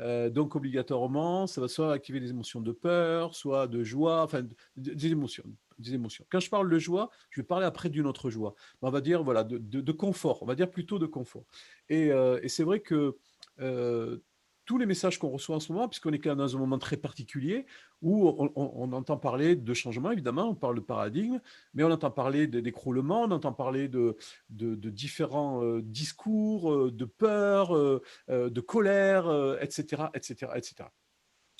S2: Donc, obligatoirement, ça va soit activer des émotions de peur, soit de joie, enfin, des émotions. Des émotions. Quand je parle de joie, je vais parler après d'une autre joie. On va dire, voilà, de confort. On va dire plutôt de confort. Et c'est vrai que euh, tous les messages qu'on reçoit en ce moment, puisqu'on est quand même dans un moment très particulier, où on entend parler de changement, évidemment, on parle de paradigme, mais on entend parler d'écroulement, on entend parler de différents discours, de peur, de colère, etc., etc., etc.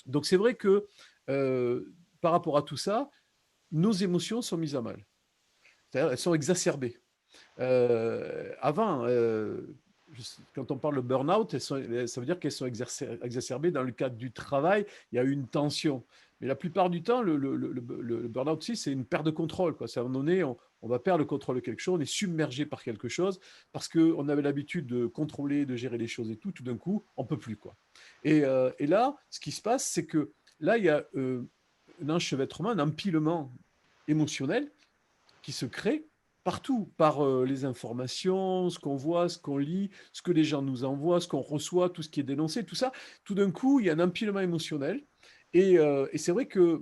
S2: Donc c'est vrai que par rapport à tout ça, nos émotions sont mises à mal. C'est-à-dire elles sont exacerbées. Avant, quand on parle de burn-out, ça veut dire qu'elles sont exacerbées dans le cadre du travail, il y a eu une tension. Mais la plupart du temps, le burn-out aussi, c'est une perte de contrôle. C'est à un moment donné, on va perdre le contrôle de quelque chose, on est submergé par quelque chose, parce qu'on avait l'habitude de contrôler, de gérer les choses et tout d'un coup, on ne peut plus. Et là, ce qui se passe, c'est que là, il y a un enchevêtrement, un empilement émotionnel qui se crée partout, par les informations, ce qu'on voit, ce qu'on lit, ce que les gens nous envoient, ce qu'on reçoit, tout ce qui est dénoncé, tout ça. Tout d'un coup, il y a un empilement émotionnel. Et c'est vrai que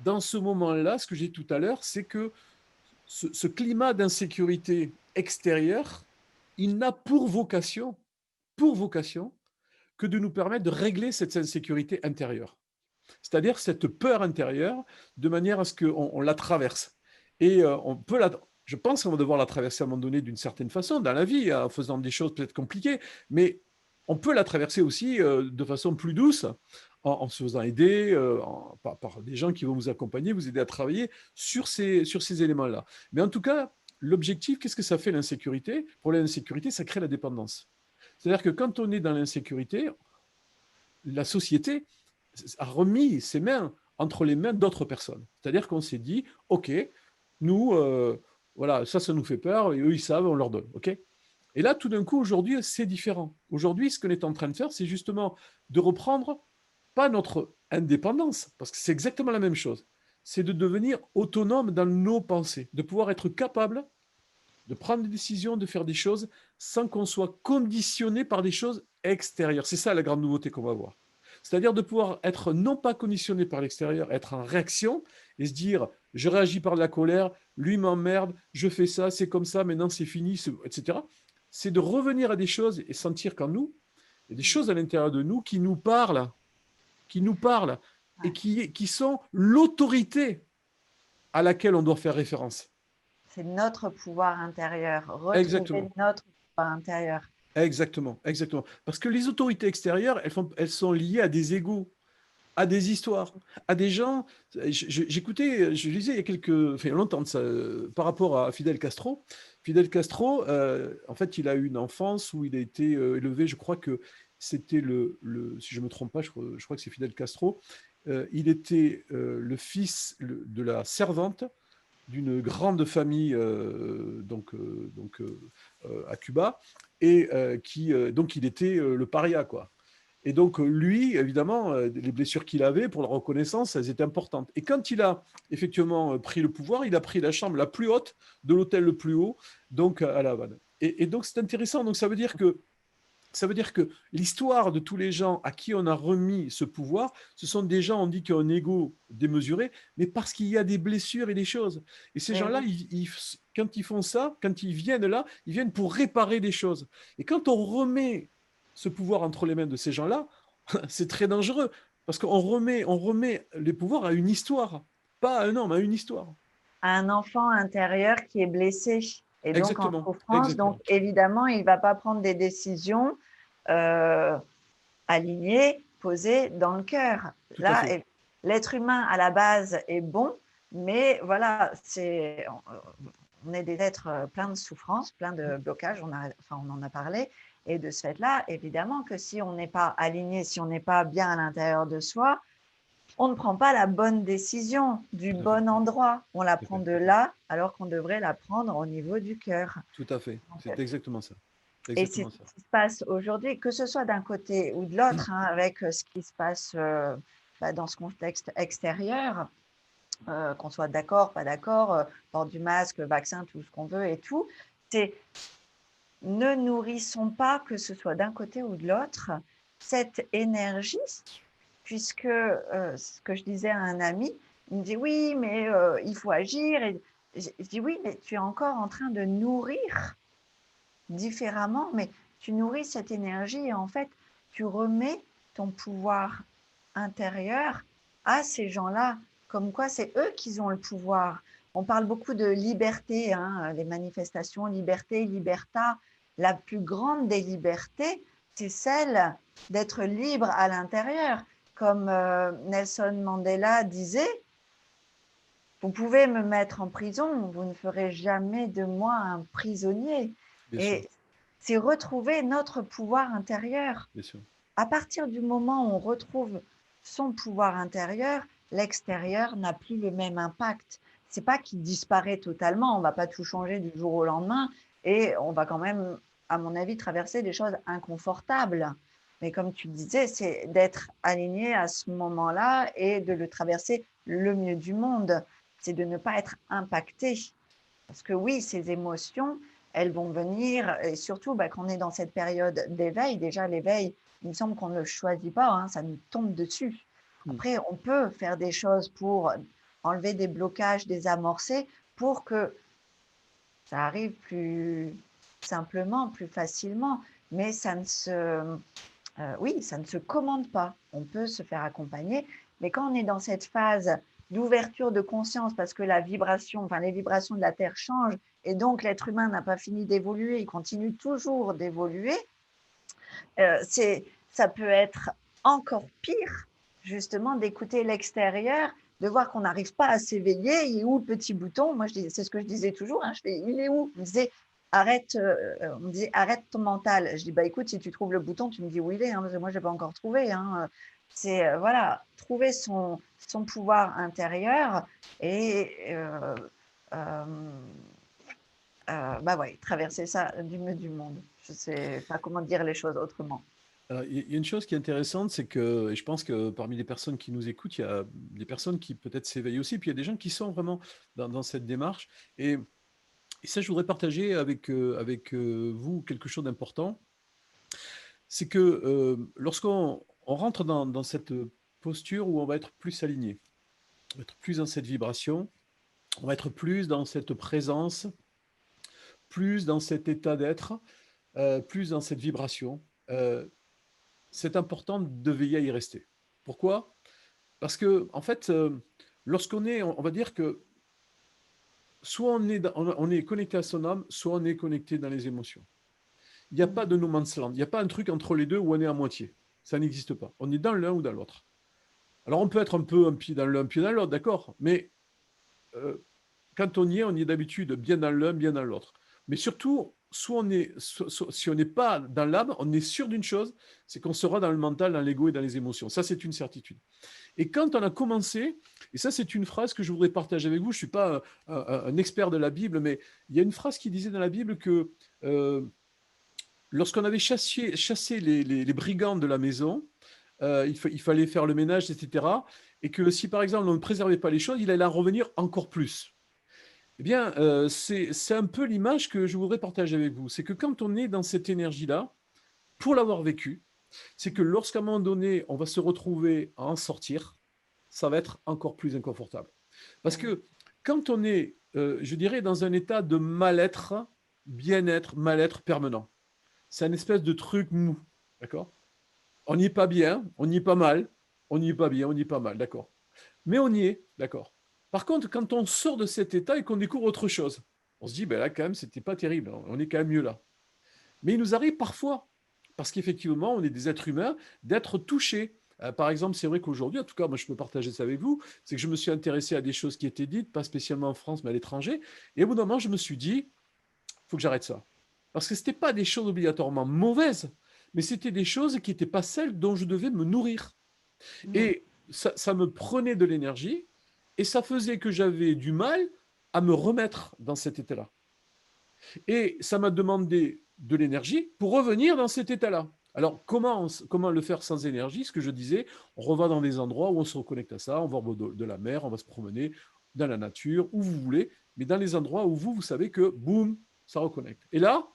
S2: dans ce moment-là, ce que j'ai dit tout à l'heure, c'est que ce climat d'insécurité extérieure, il n'a pour vocation, que de nous permettre de régler cette insécurité intérieure. C'est-à-dire cette peur intérieure, de manière à ce qu'on la traverse. Et on peut je pense qu'on va devoir la traverser à un moment donné d'une certaine façon dans la vie, en faisant des choses peut-être compliquées, mais on peut la traverser aussi de façon plus douce, en se faisant aider par des gens qui vont vous accompagner, vous aider à travailler sur ces éléments-là. Mais en tout cas, l'objectif, qu'est-ce que ça fait l'insécurité? Pour l'insécurité, ça crée la dépendance. C'est-à-dire que quand on est dans l'insécurité, la société a remis ses mains entre les mains d'autres personnes. C'est-à-dire qu'on s'est dit, OK, nous, voilà, ça nous fait peur, et eux, ils savent, on leur donne. OK. Et là, tout d'un coup, aujourd'hui, c'est différent. Aujourd'hui, ce qu'on est en train de faire, c'est justement de reprendre, pas notre indépendance, parce que c'est exactement la même chose, c'est de devenir autonome dans nos pensées, de pouvoir être capable de prendre des décisions, de faire des choses sans qu'on soit conditionné par des choses extérieures. C'est ça la grande nouveauté qu'on va voir. C'est-à-dire de pouvoir être non pas conditionné par l'extérieur, être en réaction et se dire je réagis par de la colère, lui m'emmerde, je fais ça, c'est comme ça, maintenant c'est fini, etc. C'est de revenir à des choses et sentir qu'en nous, il y a des choses à l'intérieur de nous qui nous parlent et
S1: Ouais.
S2: qui sont l'autorité à laquelle on doit faire référence.
S1: C'est notre pouvoir intérieur, retrouver
S2: Exactement.
S1: notre pouvoir intérieur.
S2: Exactement, exactement. Parce que les autorités extérieures, elles sont liées à des égos, à des histoires, à des gens. J'écoutais, je lisais il y a enfin, longtemps de ça, par rapport à Fidel Castro. Fidel Castro, en fait, il a eu une enfance où il a été élevé, je crois que c'était si je ne me trompe pas, je crois que c'est Fidel Castro. Il était le fils de la servante d'une grande famille à Cuba et donc il était le paria quoi. Et donc lui évidemment les blessures qu'il avait pour la reconnaissance elles étaient importantes. Et quand il a effectivement pris le pouvoir, il a pris la chambre la plus haute de l'hôtel le plus haut donc à La Havane. Et donc c'est intéressant, donc ça veut dire que l'histoire de tous les gens à qui on a remis ce pouvoir, ce sont des gens, on dit, qui ont un ego démesuré, mais parce qu'il y a des blessures et des choses. Et ces
S1: Et
S2: gens-là,
S1: oui,
S2: quand ils font ça, quand ils viennent là, ils viennent pour réparer des choses. Et quand on remet ce pouvoir entre les mains de ces gens-là, c'est très dangereux, parce on remet les pouvoirs à une histoire, pas à un homme, à une histoire.
S1: un enfant intérieur qui est blessé et donc en
S2: Exactement,
S1: souffrance, donc
S2: exactement.
S1: évidemment, il ne va pas prendre des décisions euh, alignées, posées dans le cœur.
S2: Tout à
S1: Là,
S2: fait.
S1: l'être humain à la base est bon, mais voilà, on est des êtres pleins de souffrances, pleins de blocages, on en a parlé. Et de ce fait-là, évidemment que si on n'est pas aligné, si on n'est pas bien à l'intérieur de soi, on ne prend pas la bonne décision du
S2: Tout à fait.
S1: bon endroit. On la
S2: Tout à
S1: prend
S2: fait.
S1: de là, alors qu'on devrait la prendre au niveau du cœur.
S2: Tout à fait.
S1: En
S2: C'est
S1: fait.
S2: exactement ça.
S1: Et c'est
S2: Exactement
S1: ce
S2: ça.
S1: qui se passe aujourd'hui, que ce soit d'un côté ou de l'autre, hein, avec ce qui se passe dans ce contexte extérieur, qu'on soit d'accord, pas d'accord, port du masque, vaccin, tout ce qu'on veut et tout, c'est ne nourrissons pas, que ce soit d'un côté ou de l'autre, cette énergie, puisque ce que je disais à un ami, il me dit oui, mais il faut agir. Et je dis oui, mais tu es encore en train de nourrir différemment, mais tu nourris cette énergie et en fait, tu remets ton pouvoir intérieur à ces gens-là, comme quoi c'est eux qui ont le pouvoir. On parle beaucoup de liberté, hein, les manifestations, liberté, liberta. La plus grande des libertés, c'est celle d'être libre à l'intérieur. Comme Nelson Mandela disait, vous pouvez me mettre en prison, vous ne ferez jamais de moi un prisonnier.
S2: Bien sûr.
S1: Et c'est retrouver notre pouvoir intérieur.
S2: Bien sûr.
S1: À partir du moment où on retrouve son pouvoir intérieur, l'extérieur n'a plus le même impact. C'est pas qu'il disparaît totalement, on va pas tout changer du jour au lendemain et on va quand même, à mon avis, traverser des choses inconfortables. Mais comme tu disais, c'est d'être aligné à ce moment-là et de le traverser le mieux du monde. C'est de ne pas être impacté. Parce que oui, ces émotions, elles vont venir, et surtout quand on est dans cette période d'éveil, déjà l'éveil, il me semble qu'on ne le choisit pas, hein, ça nous tombe dessus.
S2: Mm.
S1: Après, on peut faire des choses pour enlever des blocages, désamorcer, pour que ça arrive plus simplement, plus facilement, mais oui, ça ne se commande pas. On peut se faire accompagner, mais quand on est dans cette phase d'ouverture de conscience, parce que les vibrations de la Terre changent, et donc l'être humain n'a pas fini d'évoluer, il continue toujours d'évoluer, ça peut être encore pire, justement, d'écouter l'extérieur, de voir qu'on n'arrive pas à s'éveiller. Il est où le petit bouton? Moi, c'est ce que je disais toujours. Hein, il est où? On me disait, arrête ton mental. Je dis, bah écoute, si tu trouves le bouton, tu me dis où il est, hein, parce que moi, je n'ai pas encore trouvé. Hein. C'est, voilà, trouver son pouvoir intérieur et euh, ouais, traverser ça du mieux du monde. Je ne sais pas comment dire les choses autrement.
S2: Alors, il y a une chose qui est intéressante, c'est que et je pense que parmi les personnes qui nous écoutent, il y a des personnes qui peut-être s'éveillent aussi, puis il y a des gens qui sont vraiment dans cette démarche. Et ça, je voudrais partager avec vous quelque chose d'important. C'est que lorsqu'on rentre dans cette posture où on va être plus aligné, on va être plus dans cette vibration, on va être plus dans cette présence, plus dans cet état d'être, plus dans cette vibration. Euh, c'est important de veiller à y rester. Pourquoi? Parce que, en fait, lorsqu'on est, on va dire que soit on est connecté à son âme, soit on est connecté dans les émotions. Il n'y a pas
S1: Mhm.
S2: de no man's land, il n'y a pas un truc entre les deux où on est à moitié. Ça n'existe pas. On est dans l'un ou dans l'autre. Alors on peut être un peu un pied dans l'un, un pied dans l'autre, d'accord, mais euh, quand on y est d'habitude bien dans l'un, bien dans l'autre. Mais surtout, si on n'est pas dans l'âme, on est sûr d'une chose, c'est qu'on sera dans le mental, dans l'ego et dans les émotions. Ça, c'est une certitude. Et quand on a commencé, et ça, c'est une phrase que je voudrais partager avec vous, je ne suis pas un expert de la Bible, mais il y a une phrase qui disait dans la Bible que lorsqu'on avait chassé les brigands de la maison, il fallait faire le ménage, etc. Et que si, par exemple, on ne préservait pas les choses, il allait en revenir encore plus. Eh bien, c'est un peu l'image que je voudrais partager avec vous. C'est que quand on est dans cette énergie-là, pour l'avoir vécu, c'est que lorsqu'à un moment donné, on va se retrouver à en sortir, ça va être encore plus inconfortable. Parce
S1: Mhm.
S2: que quand on est, je dirais, dans un état de mal-être, bien-être, mal-être permanent, c'est un espèce de truc mou, d'accord? On n'y est pas bien, on n'y est pas mal, on n'y est pas bien, on n'y est pas mal, d'accord? Mais on y est, d'accord? Par contre, quand on sort de cet état et qu'on découvre autre chose, on se dit, ben là, quand même, c'était pas terrible, on est quand même mieux là. Mais il nous arrive parfois, parce qu'effectivement, on est des êtres humains, d'être touchés. Par exemple, c'est vrai qu'aujourd'hui, en tout cas, moi je peux partager ça avec vous, c'est que je me suis intéressé à des choses qui étaient dites, pas spécialement en France, mais à l'étranger, et au bout d'un moment, je me suis dit, il faut que j'arrête ça. Parce que ce n'étaient pas des choses obligatoirement mauvaises, mais c'était des choses qui n'étaient pas celles dont je devais me nourrir.
S1: Mhm.
S2: Et ça me prenait de l'énergie, et ça faisait que j'avais du mal à me remettre dans cet état-là. Et ça m'a demandé de l'énergie pour revenir dans cet état-là. Alors, comment le faire sans énergie? Ce que je disais, on va dans des endroits où on se reconnecte à ça, on va au bord de la mer, on va se promener dans la nature, où vous voulez, mais dans les endroits où vous savez que, boum, ça reconnecte. Et là,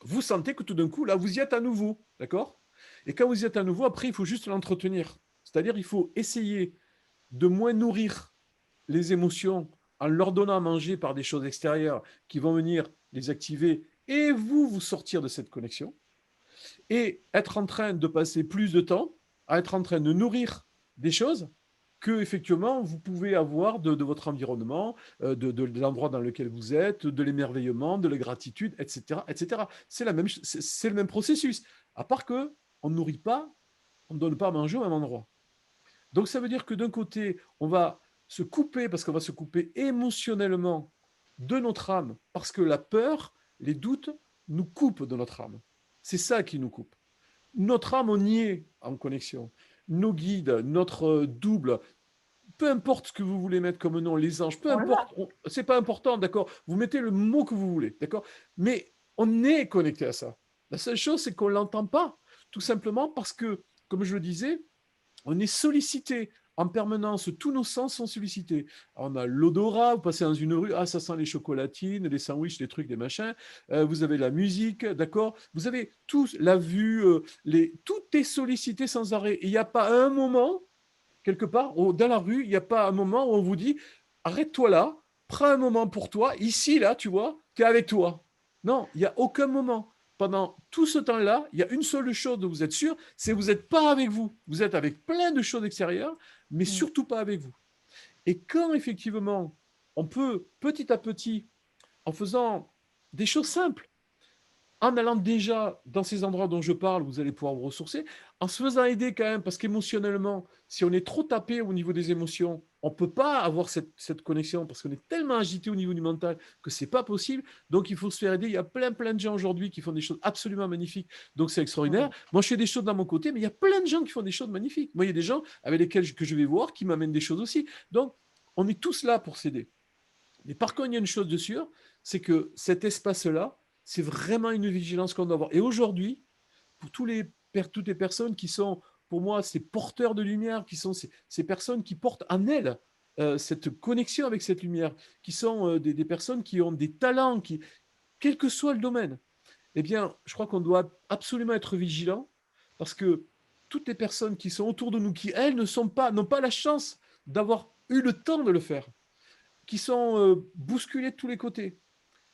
S2: vous sentez que tout d'un coup, là, vous y êtes à nouveau, d'accord? Et quand vous y êtes à nouveau, après, il faut juste l'entretenir. C'est-à-dire, il faut essayer de moins nourrir les émotions en leur donnant à manger par des choses extérieures qui vont venir les activer et vous sortir de cette connexion et être en train de passer plus de temps à être en train de nourrir des choses que effectivement vous pouvez avoir de votre environnement, de l'endroit dans lequel vous êtes, de l'émerveillement, de la gratitude, etc., etc. C'est le même processus, à part que on ne nourrit pas, on ne donne pas à manger au même endroit. Donc ça veut dire que d'un côté, on va se couper, parce qu'on va se couper émotionnellement de notre âme, parce que la peur, les doutes nous coupent de notre âme. C'est ça qui nous coupe. Notre âme, on y est en connexion. Nos guides, notre double, peu importe ce que vous voulez mettre comme nom, les anges, peu
S1: On l'a.
S2: importe, c'est pas important, d'accord? Vous mettez le mot que vous voulez, d'accord? Mais on est connecté à ça. La seule chose, c'est qu'on ne l'entend pas, tout simplement parce que, comme je le disais, on est sollicité en permanence, tous nos sens sont sollicités. On a l'odorat, vous passez dans une rue, ah ça sent les chocolatines, les sandwichs, les trucs, les machins. Vous avez la musique, d'accord. Vous avez tout, la vue, tout est sollicité sans arrêt. Il n'y a pas un moment, quelque part, dans la rue, il n'y a pas un moment où on vous dit, arrête-toi là, prends un moment pour toi, ici, là, tu vois, tu es avec toi. Non, il n'y a aucun moment. Pendant tout ce temps-là, il y a une seule chose dont vous êtes sûr, c'est que vous n'êtes pas avec vous. Vous êtes avec plein de choses extérieures, mais
S1: Mhm.
S2: surtout pas avec vous. Et quand effectivement, on peut petit à petit, en faisant des choses simples, en allant déjà dans ces endroits dont je parle, vous allez pouvoir vous ressourcer, en se faisant aider quand même, parce qu'émotionnellement, si on est trop tapé au niveau des émotions, on ne peut pas avoir cette connexion, parce qu'on est tellement agité au niveau du mental que ce n'est pas possible. Donc il faut se faire aider. Il y a plein de gens aujourd'hui qui font des choses absolument magnifiques. Donc c'est extraordinaire.
S1: Mhm.
S2: Moi, je fais des choses dans mon côté, mais il y a plein de gens qui font des choses magnifiques. Moi, il y a des gens avec lesquels que je vais voir qui m'amènent des choses aussi. Donc, on est tous là pour s'aider. Mais par contre, il y a une chose de sûre, c'est que cet espace-là, c'est vraiment une vigilance qu'on doit avoir. Et aujourd'hui, pour toutes les personnes qui sont, pour moi, ces porteurs de lumière, qui sont ces personnes qui portent en elles cette connexion avec cette lumière, qui sont des personnes qui ont des talents, quel que soit le domaine, eh bien, je crois qu'on doit absolument être vigilant parce que toutes les personnes qui sont autour de nous, qui, elles, n'ont pas la chance d'avoir eu le temps de le faire, qui sont bousculées de tous les côtés.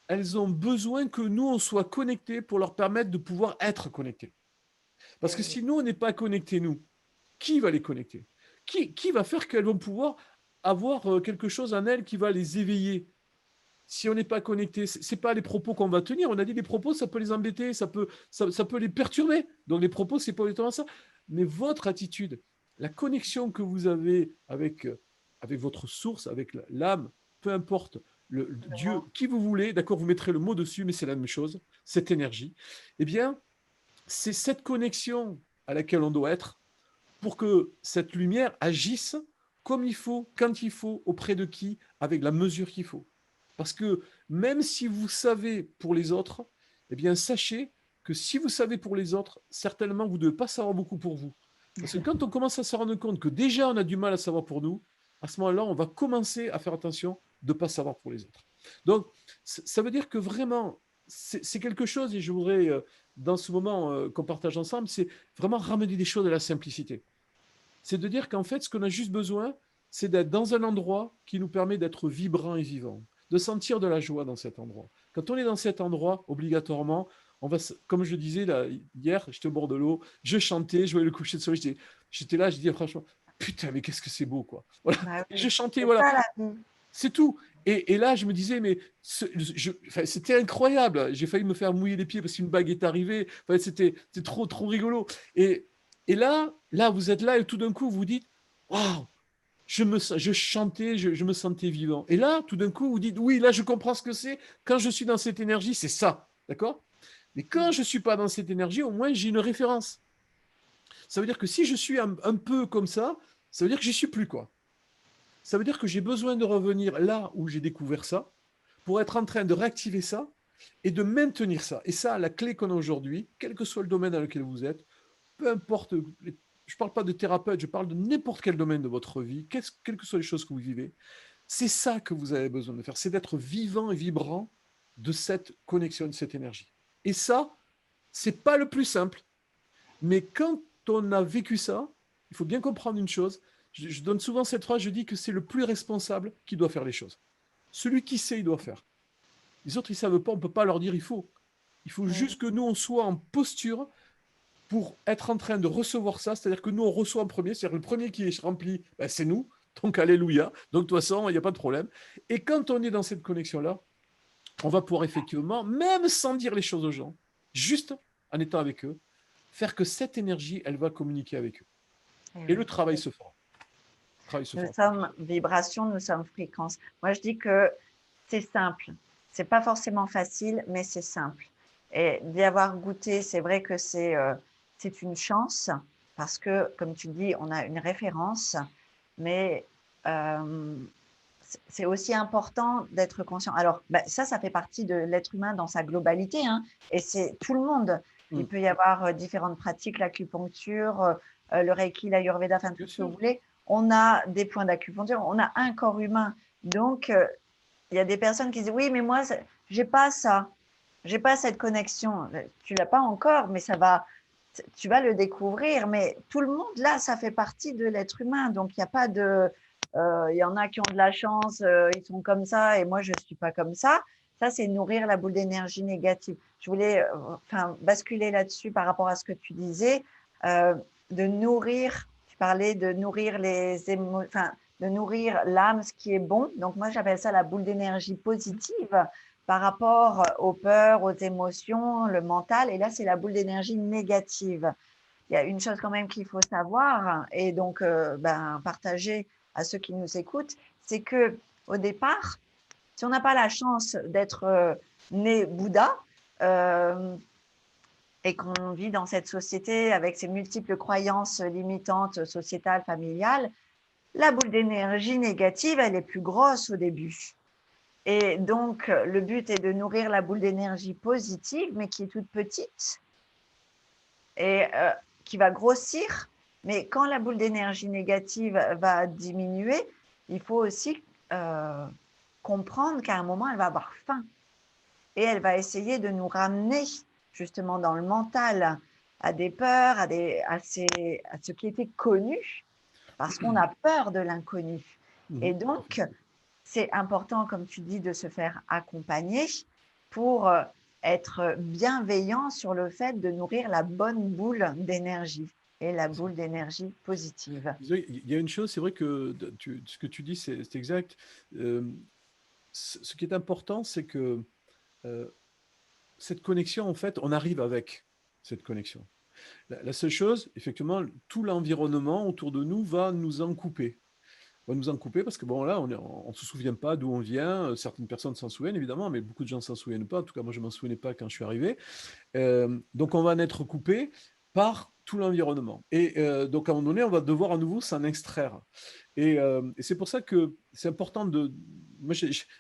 S2: Elles ont besoin que nous, on soit connectés pour leur permettre de pouvoir être connectés. Parce que si nous, on n'est pas connectés, nous, qui va les connecter? Qui va faire qu'elles vont pouvoir avoir quelque chose en elles qui va les éveiller? Si on n'est pas connecté, ce n'est pas les propos qu'on va tenir. On a dit les propos, ça peut les embêter, ça peut les perturber. Donc les propos, ce n'est pas exactement ça. Mais votre attitude, la connexion que vous avez avec votre source, avec l'âme, peu importe, le Dieu, qui vous voulez, d'accord, vous mettrez le mot dessus, mais c'est la même chose, cette énergie, eh bien, c'est cette connexion à laquelle on doit être pour que cette lumière agisse comme il faut, quand il faut, auprès de qui, avec la mesure qu'il faut. Parce que même si vous savez pour les autres, eh bien, sachez que si vous savez pour les autres, certainement, vous ne devez pas savoir beaucoup pour vous. Parce que quand on commence à se rendre compte que déjà, on a du mal à savoir pour nous, à ce moment-là, on va commencer à faire attention de ne pas savoir pour les autres. Donc, ça veut dire que vraiment, c'est quelque chose, et je voudrais, dans ce moment qu'on partage ensemble, c'est vraiment ramener des choses à la simplicité. C'est de dire qu'en fait, ce qu'on a juste besoin, c'est d'être dans un endroit qui nous permet d'être vibrant et vivant, de sentir de la joie dans cet endroit. Quand on est dans cet endroit, obligatoirement, on va, comme je disais là, hier, j'étais au bord de l'eau, je chantais, je voyais le coucher de soleil, j'étais là, je disais franchement, putain, mais qu'est-ce que c'est beau, quoi. Voilà.
S1: Bah oui,
S2: Je chantais,
S1: c'est
S2: voilà.
S1: ça la vie.
S2: C'est tout. Et là, je me disais, mais c'était incroyable. J'ai failli me faire mouiller les pieds parce qu'une bague est arrivée. Enfin, c'était trop, trop rigolo. Et là, vous êtes là et tout d'un coup, vous dites, waouh, je chantais, je me sentais vivant. Et là, tout d'un coup, vous dites, oui, là, je comprends ce que c'est. Quand je suis dans cette énergie, c'est ça. D'accord? Mais quand je ne suis pas dans cette énergie, au moins, j'ai une référence. Ça veut dire que si je suis un peu comme ça veut dire que j'y suis plus, quoi. Ça veut dire que j'ai besoin de revenir là où j'ai découvert ça pour être en train de réactiver ça et de maintenir ça. Et ça, la clé qu'on a aujourd'hui, quel que soit le domaine dans lequel vous êtes, peu importe, je ne parle pas de thérapeute, je parle de n'importe quel domaine de votre vie, quelles que soient les choses que vous vivez, c'est ça que vous avez besoin de faire, c'est d'être vivant et vibrant de cette connexion, de cette énergie. Et ça, c'est pas le plus simple, mais quand on a vécu ça, il faut bien comprendre une chose, je donne souvent cette phrase, je dis que c'est le plus responsable qui doit faire les choses. Celui qui sait, il doit faire. Les autres, ils ne savent pas, on ne peut pas leur dire il faut. Il faut juste que nous, on soit en posture pour être en train de recevoir ça, c'est-à-dire que nous, on reçoit en premier, c'est-à-dire le premier qui est rempli, ben, c'est nous, donc alléluia, donc de toute façon, il n'y a pas de problème. Et quand on est dans cette connexion-là, on va pouvoir effectivement, même sans dire les choses aux gens, juste en étant avec eux, faire que cette énergie, elle va communiquer avec eux.
S1: Eh
S2: Et
S1: oui.
S2: le travail se fera.
S1: Nous sommes vibration, nous sommes fréquence. Moi, je dis que c'est simple. C'est pas forcément facile, mais c'est simple. Et d'y avoir goûté, c'est vrai que c'est une chance parce que, comme tu dis, on a une référence, mais c'est aussi important d'être conscient. Alors, bah, ça fait partie de l'être humain dans sa globalité, hein, et c'est tout le monde. Il peut y avoir différentes pratiques, l'acupuncture, le reiki, l'ayurveda, enfin tout ce que vous voulez. On a des points d'acupuncture, on a un corps humain. Donc, il y a des personnes qui disent oui, mais moi, j'ai pas ça, j'ai pas cette connexion. Tu l'as pas encore, mais tu vas le découvrir. Mais tout le monde là, ça fait partie de l'être humain. Donc, il n'y a pas de, il y en a qui ont de la chance, ils sont comme ça, et moi, je suis pas comme ça. Ça, c'est nourrir la boule d'énergie négative. Je voulais, basculer là-dessus par rapport à ce que tu disais, de nourrir. Tu parlais de nourrir les émotions, enfin, de nourrir l'âme, ce qui est bon. Donc, moi, j'appelle ça la boule d'énergie positive par rapport aux peurs, aux émotions, le mental. Et là, c'est la boule d'énergie négative. Il y a une chose quand même qu'il faut savoir et donc partager à ceux qui nous écoutent, c'est que au départ, si on n'a pas la chance d'être né Bouddha et qu'on vit dans cette société avec ses multiples croyances limitantes sociétales, familiales, la boule d'énergie négative, elle est plus grosse au début. Et donc, le but est de nourrir la boule d'énergie positive, mais qui est toute petite et qui va grossir. Mais quand la boule d'énergie négative va diminuer, il faut aussi comprendre qu'à un moment, elle va avoir faim. Et elle va essayer de nous ramener justement dans le mental, à des peurs, à ce qui était connu, parce qu'on a peur de l'inconnu. Et donc, c'est important, comme tu dis, de se faire accompagner pour être bienveillant sur le fait de nourrir la bonne boule d'énergie et la boule d'énergie positive.
S2: Il y a une chose, c'est vrai que ce que tu dis, c'est exact. Ce qui est important, c'est que euh, cette connexion, en fait, on arrive avec cette connexion. La seule chose, effectivement, tout l'environnement autour de nous va nous en couper. Va nous en couper parce que, bon, là, on ne se souvient pas d'où on vient. Certaines personnes s'en souviennent, évidemment, mais beaucoup de gens s'en souviennent pas. En tout cas, moi, je ne m'en souvenais pas quand je suis arrivé. Donc, on va en être coupé par tout l'environnement. Et donc, à un moment donné, on va devoir à nouveau s'en extraire. Et c'est pour ça que c'est important de... Moi,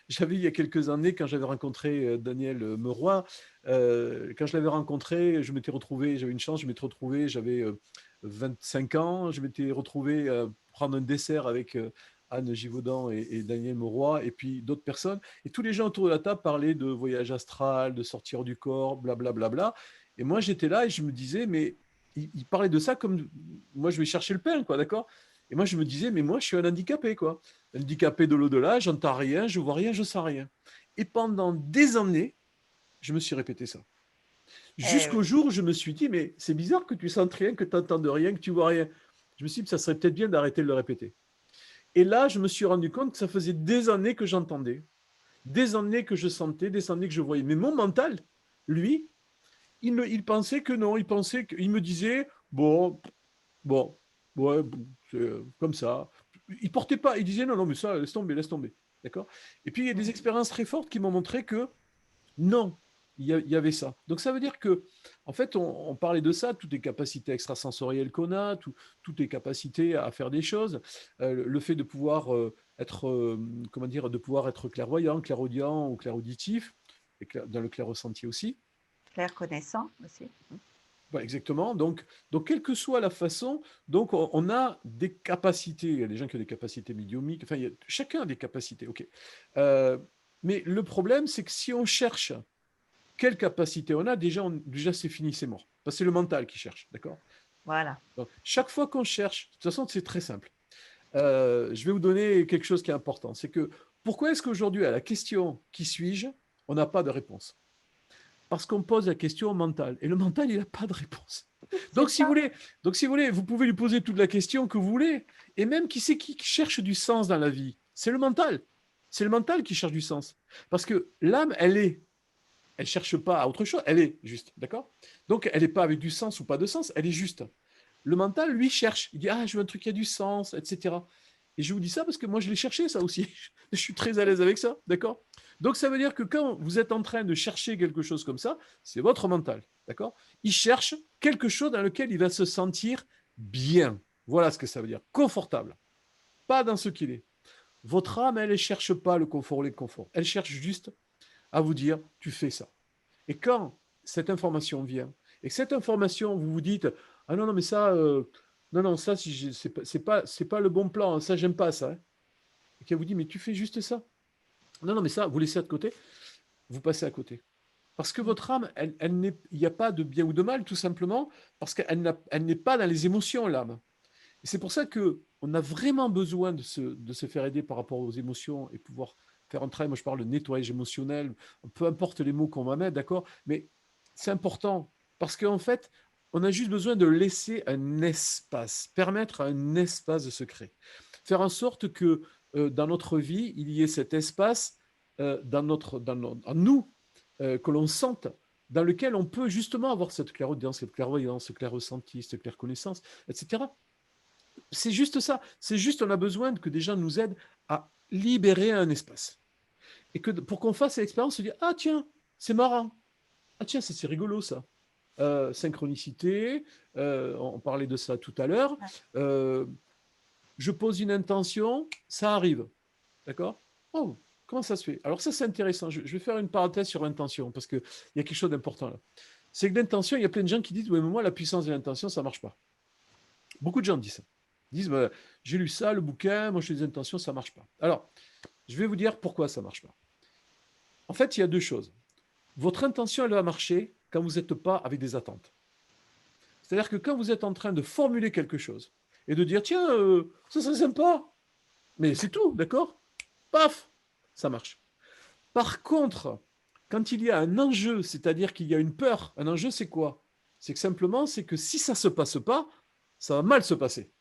S2: j'avais, il y a quelques années, quand j'avais rencontré Daniel Meroy, quand je l'avais rencontré, je m'étais retrouvé, j'avais une chance, je m'étais retrouvé, j'avais 25 ans, je m'étais retrouvé prendre un dessert avec Anne Givaudan et Daniel Meroy, et puis d'autres personnes. Et tous les gens autour de la table parlaient de voyage astral, de sortir du corps, blablabla. Bla, bla, bla. Et moi, j'étais là et je me disais, mais il parlait de ça comme moi, je vais chercher le pain, quoi, d'accord? Et moi, je me disais, mais moi, je suis un handicapé, quoi. Un handicapé de l'au-delà, j'entends rien, je vois rien, je sens rien. Et pendant des années, je me suis répété ça. Jusqu'au
S1: Oui.
S2: jour où je me suis dit, mais c'est bizarre que tu sentes rien, que tu n'entends rien, que tu vois rien. Je me suis dit, ça serait peut-être bien d'arrêter de le répéter. Et là, je me suis rendu compte que ça faisait des années que j'entendais, des années que je sentais, des années que je voyais. Mais mon mental, lui, il pensait que non, il me disait, bon, bon, ouais, c'est comme ça. Il portait pas, il disait non, non, mais ça, laisse tomber, laisse tomber. D'accord. Et puis il y a des
S1: Mhm.
S2: expériences très fortes qui m'ont montré que non, il y avait ça. Donc ça veut dire que, en fait, on parlait de ça, toutes les capacités extrasensorielles qu'on a, toutes les capacités à faire des choses, le fait de pouvoir être, comment dire, de pouvoir être clairvoyant, clairaudient ou clairauditif, et dans le clair-ressenti aussi.
S1: Claire connaissant aussi.
S2: Ouais, exactement. Donc, quelle que soit la façon, donc on a des capacités. Il y a des gens qui ont des capacités médiumniques. Enfin, chacun a des capacités. Ok. Euh, mais le problème, c'est que si on cherche quelle capacité on a, déjà c'est fini, c'est mort. Parce que c'est le mental qui cherche, d'accord.
S1: Voilà.
S2: Donc, chaque fois qu'on cherche, de toute façon, c'est très simple. Je vais vous donner quelque chose qui est important. C'est que pourquoi est-ce qu'aujourd'hui, à la question qui suis-je, on n'a pas de réponse? Parce qu'on pose la question au mental. Et le mental, il n'a pas de réponse.
S1: C'est
S2: Donc si, vous
S1: ça.
S2: voulez, donc, si vous voulez, vous pouvez lui poser toute la question que vous voulez. Et même qui c'est qui cherche du sens dans la vie? C'est le mental. C'est le mental qui cherche du sens. Parce que l'âme, elle cherche pas à autre chose, elle est juste, d'accord? Donc elle n'est pas avec du sens ou pas de sens, elle est juste. Le mental, lui, cherche. Il dit, ah, je veux un truc qui a du sens, etc. Et je vous dis ça parce que moi, je l'ai cherché, ça aussi. Je suis très à l'aise avec ça, d'accord? Donc, ça veut dire que quand vous êtes en train de chercher quelque chose comme ça, c'est votre mental, d'accord? Il cherche quelque chose dans lequel il va se sentir bien. Voilà ce que ça veut dire. Confortable. Pas dans ce qu'il est. Votre âme, elle ne cherche pas le confort ou l'inconfort. Elle cherche juste à vous dire, tu fais ça. Et quand cette information vient, et que cette information, vous vous dites, ah non, non, mais ça, non, non, ça, c'est pas le bon plan, hein, ça, j'aime pas ça. Hein. Et qu'elle vous dit, mais tu fais juste ça. Non, non, mais ça, vous laissez de côté, vous passez à côté. Parce que votre âme, il n'y a pas de bien ou de mal, tout simplement, parce elle n'est pas dans les émotions, l'âme. Et c'est pour ça qu'on a vraiment besoin de se faire aider par rapport aux émotions et pouvoir faire un travail. Moi, je parle de nettoyage émotionnel, peu importe les mots qu'on va mettre, d'accord? Mais c'est important parce qu'en fait, on a juste besoin de laisser un espace, permettre un espace de se créer. Faire en sorte que dans notre vie, il y ait cet espace en nous, que l'on sente, dans lequel on peut justement avoir cette clairaudience, cette clairvoyance, ce clair ressenti, cette claire connaissance, etc. C'est juste ça. C'est juste, on a besoin que des gens nous aident à libérer un espace. Et que pour qu'on fasse l'expérience, se dire, ah tiens, c'est marrant. Ah tiens, c'est rigolo ça. Synchronicité, on parlait de ça tout à l'heure. Euh, je pose une intention, ça arrive. D'accord. Oh, comment ça se fait? Alors ça, c'est intéressant. Je vais faire une parenthèse sur l'intention, parce qu'il y a quelque chose d'important là. C'est que l'intention, il y a plein de gens qui disent, oui, mais moi, la puissance de l'intention, ça ne marche pas. Beaucoup de gens disent ça. Ils disent, bah, j'ai lu ça, le bouquin, moi j'ai des intentions, ça ne marche pas. Alors, je vais vous dire pourquoi ça ne marche pas. En fait, il y a deux choses. Votre intention, elle va marcher quand vous n'êtes pas avec des attentes. C'est-à-dire que quand vous êtes en train de formuler quelque chose et de dire, tiens, ça serait sympa, mais c'est tout, d'accord? Paf! ça marche. Par contre, quand il y a un enjeu, c'est-à-dire qu'il y a une peur, un enjeu, c'est quoi? C'est que simplement, c'est que si ça ne se passe pas, ça va mal se passer.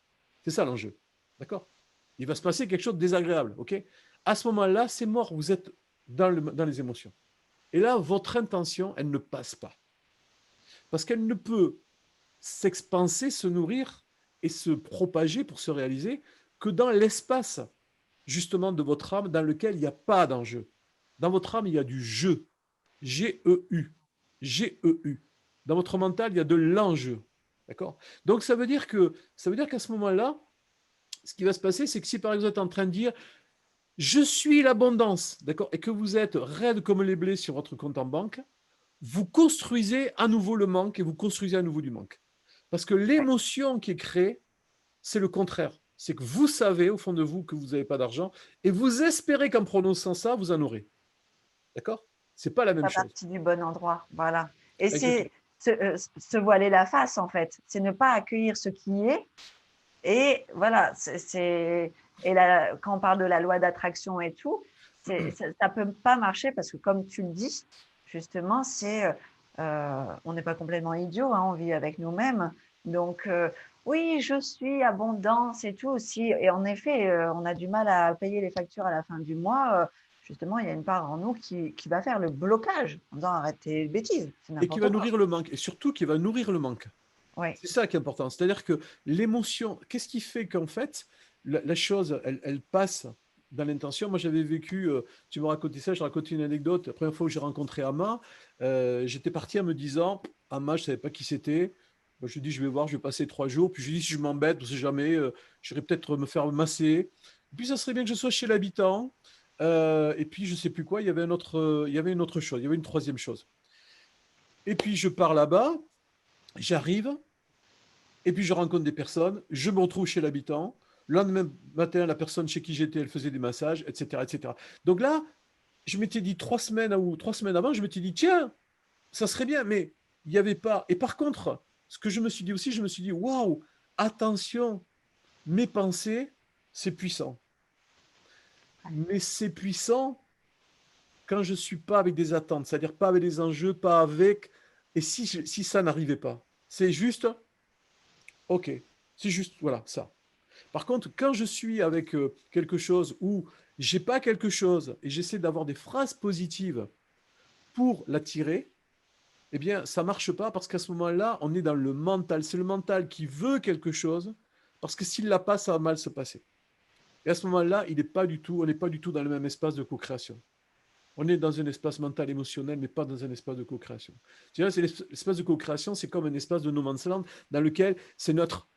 S2: C'est ça l'enjeu. D'accord? Il va se passer quelque chose de désagréable. OK? À ce moment-là, c'est mort. Vous êtes dans les émotions. Et là, votre intention, elle ne passe pas. Parce qu'elle ne peut s'expanser, se nourrir et se propager pour se réaliser que dans l'espace, justement, de votre âme dans lequel il n'y a pas d'enjeu. Dans votre âme, il y a du jeu. G-E-U. G-E-U. Dans votre mental, il y a de l'enjeu. D'accord? Donc, ça veut dire qu'à ce moment-là, ce qui va se passer, c'est que si par exemple, vous êtes en train de dire je suis l'abondance, d'accord, et que vous êtes raide comme les blés sur votre compte en banque, vous construisez à nouveau le manque et vous construisez à nouveau du manque. Parce que
S1: Ouais.
S2: l'émotion qui est créée, c'est le contraire. C'est que vous savez au fond de vous que vous n'avez pas d'argent et vous espérez qu'en prononçant ça, vous en aurez. D'accord? C'est pas la même
S1: Pas
S2: chose.
S1: partie du bon endroit. Voilà. Et
S2: Exactement.
S1: c'est se voiler la face, en fait. C'est ne pas accueillir ce qui est. Et voilà, et là, quand on parle de la loi d'attraction et tout, ça peut pas marcher parce que comme tu le dis, justement, on n'est pas complètement idiot, hein, on vit avec nous-mêmes. Donc, oui, je suis abondance et tout aussi. Et en effet, on a du mal à payer les factures à la fin du mois. Justement, il y a une part en nous qui va faire le blocage en disant arrête tes bêtises, c'est
S2: Et qui
S1: n'importe
S2: va
S1: quoi.
S2: nourrir le manque. Et surtout, qui va nourrir le manque.
S1: Oui,
S2: C'est ça qui est important. C'est-à-dire que l'émotion, qu'est-ce qui fait qu'en fait, la chose, elle passe dans l'intention. Moi, j'avais vécu, tu me racontais ça, je racontais une anecdote. La première fois que j'ai rencontré Ama, j'étais parti en me disant, Ama, je ne savais pas qui c'était. Moi, je dis, je vais voir, je vais passer 3 jours. Puis je dis, si je m'embête, parce que jamais, j'irai peut-être me faire masser. Puis ça serait bien que je sois chez l'habitant. Et puis, je ne sais plus quoi, il y avait une autre chose, il y avait une troisième chose. Et puis, je pars là-bas, j'arrive, et puis je rencontre des personnes, je me retrouve chez l'habitant. Le lendemain matin, la personne chez qui j'étais, elle faisait des massages, etc., etc. Donc là, je m'étais dit 3 semaines ou 3 semaines avant, je m'étais dit, tiens, ça serait bien, mais il n'y avait pas. Et par contre, ce que je me suis dit aussi, je me suis dit, waouh, attention, mes pensées, c'est puissant. Mais c'est puissant quand je ne suis pas avec des attentes, c'est-à-dire pas avec des enjeux, pas avec. Et si ça n'arrivait pas, c'est juste, ok, c'est juste, voilà, ça. Par contre, quand je suis avec quelque chose où j'ai pas quelque chose et j'essaie d'avoir des phrases positives pour l'attirer, eh bien, ça marche pas parce qu'à ce moment-là, on est dans le mental. C'est le mental qui veut quelque chose parce que s'il l'a pas, ça va mal se passer. Et à ce moment-là, on n'est pas du tout dans le même espace de co-création. On est dans un espace mental émotionnel, mais pas dans un espace de co-création. L'espace de co-création, c'est comme un espace de no man's land dans lequel c'est neutre.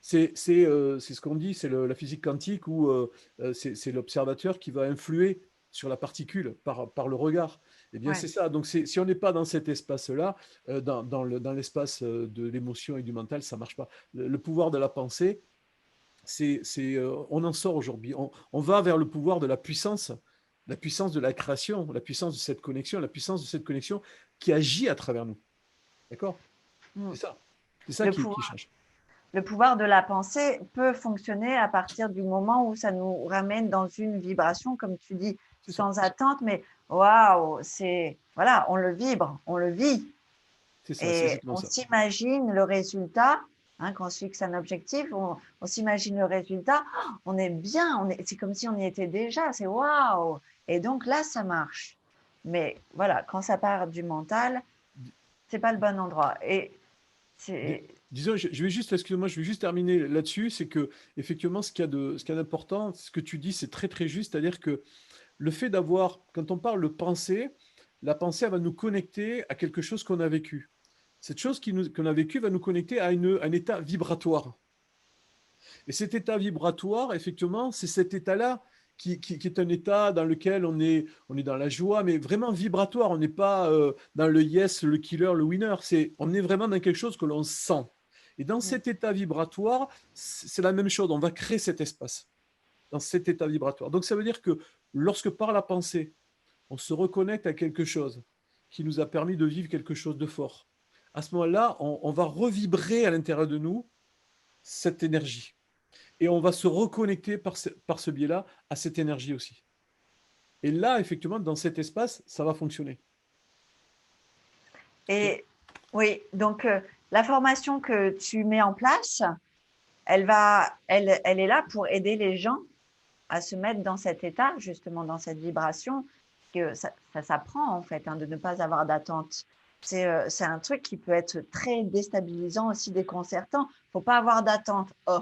S2: C'est ce qu'on dit, c'est la physique quantique où c'est l'observateur qui va influer sur la particule par le regard. Eh bien,
S1: ouais.
S2: c'est ça. Donc, si on n'est pas dans cet espace-là, dans l'espace de l'émotion et du mental, ça ne marche pas. Le pouvoir de la pensée, on en sort aujourd'hui. On va vers le pouvoir de la puissance de la création, la puissance de cette connexion, la puissance de cette connexion qui agit à travers nous. D'accord?
S1: Mm.
S2: C'est ça. C'est ça
S1: Le
S2: qui
S1: pouvoir
S2: change.
S1: Le pouvoir de la pensée peut fonctionner à partir du moment où ça nous ramène dans une vibration, comme tu dis,
S2: C'est ça.
S1: sans attente, mais waouh, voilà, on le vibre, on le vit
S2: C'est ça. C'est
S1: et
S2: exactement
S1: on
S2: ça.
S1: s'imagine le résultat. Hein, quand on se fixe un objectif, on s'imagine le résultat, on est bien, c'est comme si on y était déjà, c'est waouh. Et donc là, ça marche. Mais voilà, quand ça part du mental, c'est pas le bon endroit. Et c'est
S2: Disons, je vais juste, excuse-moi, je vais juste terminer là-dessus, c'est que effectivement, ce qu'il y a d'important, ce que tu dis, c'est très très juste, c'est-à-dire que le fait d'avoir, quand on parle de pensée, la pensée elle va nous connecter à quelque chose qu'on a vécu. Cette chose qu'on a vécue va nous connecter à un état vibratoire. Et cet état vibratoire, effectivement, c'est cet état-là qui est un état dans lequel on est dans la joie, mais vraiment vibratoire. On n'est pas dans le yes, le killer, le winner. On est vraiment dans quelque chose que l'on sent. Et dans cet état vibratoire, c'est la même chose. On va créer cet espace dans cet état vibratoire. Donc ça veut dire que lorsque par la pensée, on se reconnecte à quelque chose qui nous a permis de vivre quelque chose de fort, à ce moment-là, on va revibrer à l'intérieur de nous cette énergie. Et on va se reconnecter par ce biais-là à cette énergie aussi. Et là, effectivement, dans cet espace, ça va fonctionner.
S1: Et oui, donc la formation que tu mets en place, elle est là pour aider les gens à se mettre dans cet état, justement, dans cette vibration, que ça s'apprend en fait, hein, de ne pas avoir d'attente. C'est un truc qui peut être très déstabilisant, aussi déconcertant. Faut pas avoir d'attente. Oh,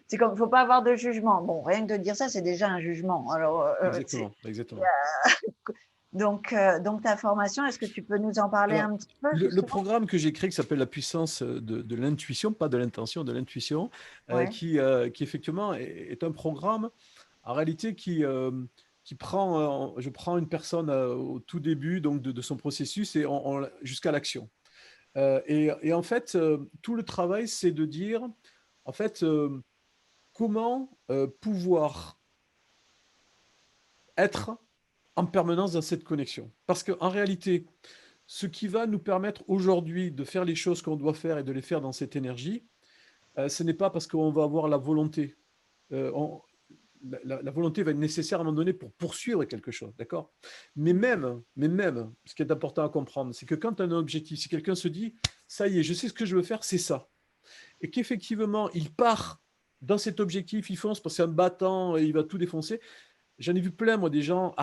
S1: c'est comme, faut pas avoir de jugement. Bon, rien que de dire ça, c'est déjà un jugement. Alors,
S2: Exactement, exactement.
S1: donc ta formation, est-ce que tu peux nous en parler
S2: Alors,
S1: un petit peu,
S2: le
S1: justement?
S2: programme que j'ai créé, qui s'appelle la puissance de l'intuition, pas de l'intention, de l'intuition,
S1: Ouais.
S2: qui effectivement est un programme, en réalité, qui prend, je prends une personne au tout début donc de son processus et jusqu'à l'action. Et en fait, tout le travail, c'est de dire, en fait, comment pouvoir être en permanence dans cette connexion. Parce qu'en réalité, ce qui va nous permettre aujourd'hui de faire les choses qu'on doit faire et de les faire dans cette énergie, ce n'est pas parce qu'on va avoir la volonté. La volonté va être nécessaire à un moment donné pour poursuivre quelque chose, d'accord? Mais même, ce qui est important à comprendre, c'est que quand on a un objectif, si quelqu'un se dit, ça y est, je sais ce que je veux faire, c'est ça, et qu'effectivement, il part dans cet objectif, il fonce parce que c'est un battant, et il va tout défoncer. J'en ai vu plein, moi, des gens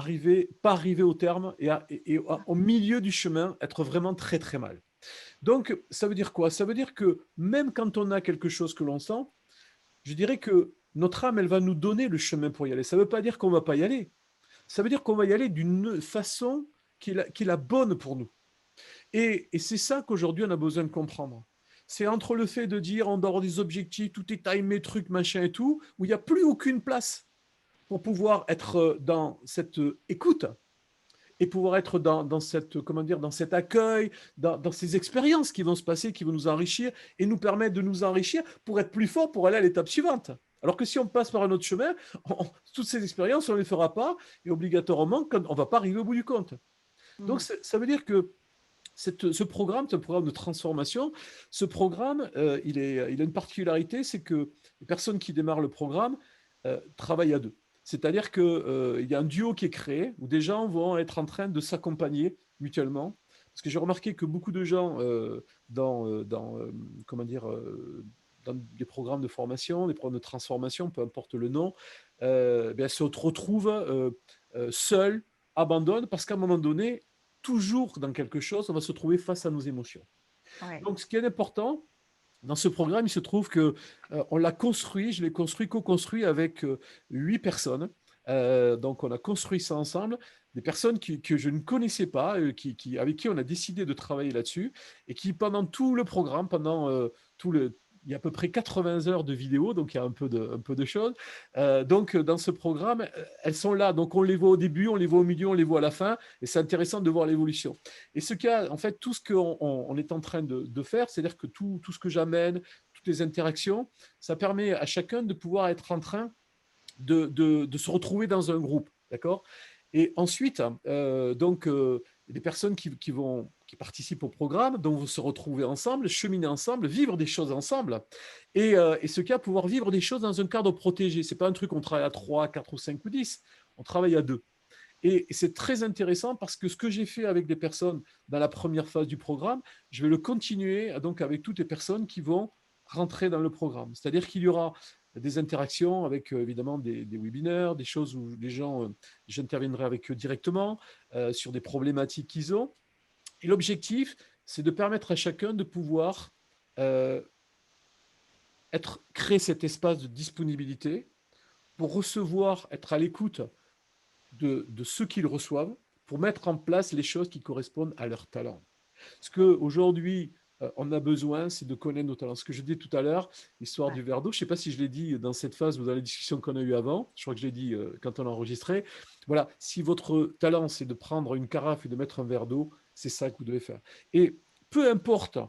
S2: pas arriver au terme et au milieu du chemin, être vraiment très, très mal. Donc, ça veut dire quoi? Ça veut dire que même quand on a quelque chose que l'on sent, je dirais que notre âme, elle va nous donner le chemin pour y aller. Ça ne veut pas dire qu'on ne va pas y aller. Ça veut dire qu'on va y aller d'une façon qui est la bonne pour nous. Et c'est ça qu'aujourd'hui, on a besoin de comprendre. C'est entre le fait de dire on doit avoir des objectifs, tout est timé, truc, machin et tout, où il n'y a plus aucune place pour pouvoir être dans cette écoute et pouvoir être dans cette, comment dire, dans cet accueil, dans ces expériences qui vont se passer, qui vont nous enrichir et nous permettre de nous enrichir pour être plus fort pour aller à l'étape suivante. Alors que si on passe par un autre chemin, toutes ces expériences, on ne les fera pas et obligatoirement, on ne va pas arriver au bout du compte. Donc, ça veut dire que ce programme, c'est un programme de transformation. Ce programme, il a une particularité, c'est que les personnes qui démarrent le programme travaillent à deux. C'est-à-dire qu'il y a un duo qui est créé où des gens vont être en train de s'accompagner mutuellement. Parce que j'ai remarqué que beaucoup de gens comment dire, dans des programmes de formation, des programmes de transformation, peu importe le nom, se retrouvent seuls, abandonnent, parce qu'à un moment donné, toujours dans quelque chose, on va se trouver face à nos émotions.
S1: Ouais.
S2: Donc, ce qui est important, dans ce programme, il se trouve que on l'a construit, je l'ai construit, co-construit avec 8 personnes. Donc, on a construit ça ensemble, des personnes que je ne connaissais pas, avec qui on a décidé de travailler là-dessus, et qui, pendant tout le programme, il y a à peu près 80 heures de vidéos, donc il y a un peu de choses. Donc, dans ce programme, elles sont là. Donc, on les voit au début, on les voit au milieu, on les voit à la fin, et c'est intéressant de voir l'évolution. Et en fait, tout ce qu'on est en train de faire, c'est-à-dire que tout ce que j'amène, toutes les interactions, ça permet à chacun de pouvoir être en train de se retrouver dans un groupe, d'accord? Et ensuite, des personnes qui participent au programme, donc vont se retrouver ensemble, cheminer ensemble, vivre des choses ensemble, et ce cas, pouvoir vivre des choses dans un cadre protégé. C'est pas un truc on travaille à 3, 4 ou 5 ou 10, on travaille à 2. Et c'est très intéressant parce que ce que j'ai fait avec des personnes dans la première phase du programme, je vais le continuer donc avec toutes les personnes qui vont rentrer dans le programme. C'est-à-dire qu'il y aura des interactions avec évidemment des webinaires, des choses où les gens, j'interviendrai avec eux directement sur des problématiques qu'ils ont. Et l'objectif, c'est de permettre à chacun de pouvoir euh, créer cet espace de disponibilité pour recevoir, être à l'écoute de ceux qu'ils reçoivent pour mettre en place les choses qui correspondent à leurs talents. Ce qu'aujourd'hui, on a besoin, c'est de connaître nos talents. Ce que je dis tout à l'heure, l'histoire
S1: Ouais.
S2: du verre d'eau, je ne sais pas si je l'ai dit dans cette phase ou dans la discussion qu'on a eue avant, je crois que je l'ai dit quand on a enregistré. Voilà, si votre talent, c'est de prendre une carafe et de mettre un verre d'eau, c'est ça que vous devez faire. Et peu importe,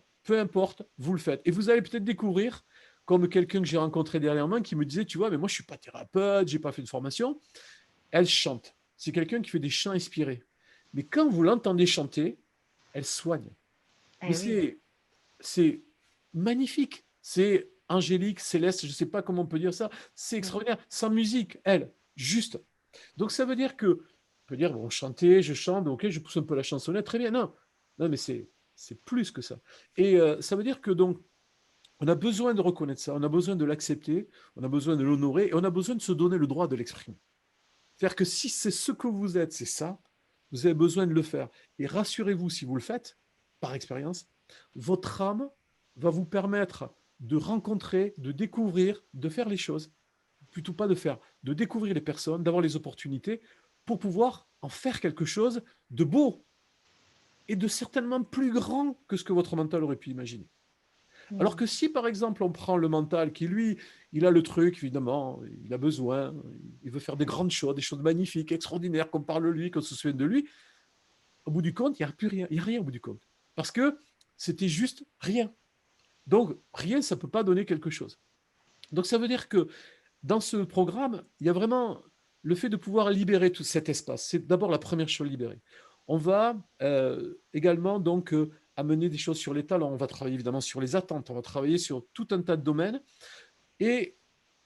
S2: vous le faites. Et vous allez peut-être découvrir, comme quelqu'un que j'ai rencontré dernièrement qui me disait, tu vois, mais moi je ne suis pas thérapeute, je n'ai pas fait de formation, elle chante. C'est quelqu'un qui fait des chants inspirés. Mais quand vous l'entendez chanter, elle soigne. Mais
S1: Eh oui.
S2: c'est magnifique. C'est angélique, céleste, je ne sais pas comment on peut dire ça. C'est extraordinaire. Sans musique, elle, juste. Donc ça veut dire que peut dire, bon, chanter, je chante, ok, je pousse un peu la chansonnette, très bien. Non, non, mais c'est plus que ça. Et ça veut dire que donc, on a besoin de reconnaître ça, on a besoin de l'accepter, on a besoin de l'honorer et on a besoin de se donner le droit de l'exprimer. C'est-à-dire que si c'est ce que vous êtes, c'est ça, vous avez besoin de le faire. Et rassurez-vous, si vous le faites, par expérience, votre âme va vous permettre de rencontrer, de découvrir, de faire les choses, plutôt pas de faire, de découvrir les personnes, d'avoir les opportunités pour pouvoir en faire quelque chose de beau et de certainement plus grand que ce que votre mental aurait pu imaginer. Alors que si, par exemple, on prend le mental qui, lui, il a le truc, évidemment, il a besoin, il veut faire des grandes choses, des choses magnifiques, extraordinaires, qu'on parle de lui, qu'on se soutienne de lui, au bout du compte, il n'y a plus rien, il n'y a rien au bout du compte. Parce que c'était juste rien. Donc, rien, ça ne peut pas donner quelque chose. Donc, ça veut dire que dans ce programme, il y a vraiment le fait de pouvoir libérer tout cet espace. C'est d'abord la première chose, libérer. On va également donc amener des choses sur les talents. On va travailler évidemment sur les attentes. On va travailler sur tout un tas de domaines. Et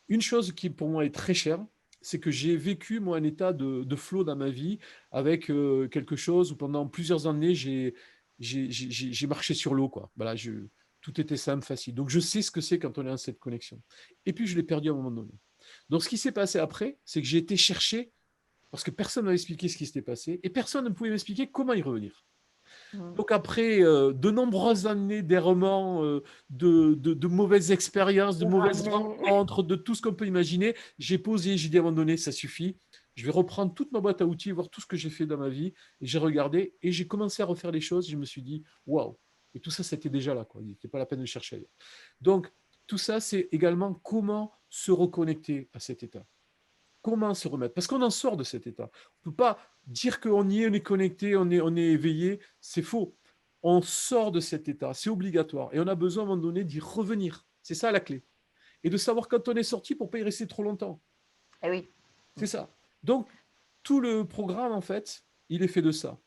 S2: une chose qui pour moi est très chère, c'est que j'ai vécu moi un état de flow dans ma vie avec quelque chose où pendant plusieurs années j'ai marché sur l'eau quoi. Voilà, tout était simple, facile. Donc je sais ce que c'est quand on est dans cette connexion. Et puis je l'ai perdu à un moment donné. Donc ce qui s'est passé après, c'est que j'ai été chercher parce que personne ne m'avait expliqué ce qui s'était passé et personne ne pouvait m'expliquer comment y revenir. Donc après de nombreuses années d'errements, de mauvaises expériences, de mauvaises rencontres, de tout ce qu'on peut imaginer, j'ai posé, j'ai dit à un moment donné, ça suffit, je vais reprendre toute ma boîte à outils, voir tout ce que j'ai fait dans ma vie, et j'ai regardé, et j'ai commencé à refaire les choses, je me suis dit, waouh, et tout ça, c'était déjà là, quoi. Il n'était pas la peine de chercher ailleurs. Donc, tout ça, c'est également comment se reconnecter à cet état. Comment se remettre? Parce qu'on en sort de cet état. On ne peut pas dire qu'on y est, on est connecté, on est éveillé. C'est faux. On sort de cet état. C'est obligatoire. Et on a besoin à un moment donné d'y revenir. C'est ça la clé. Et de savoir quand on est sorti pour ne pas y rester trop longtemps.
S1: Eh oui.
S2: C'est ça. Donc, tout le programme, en fait, il est fait de ça.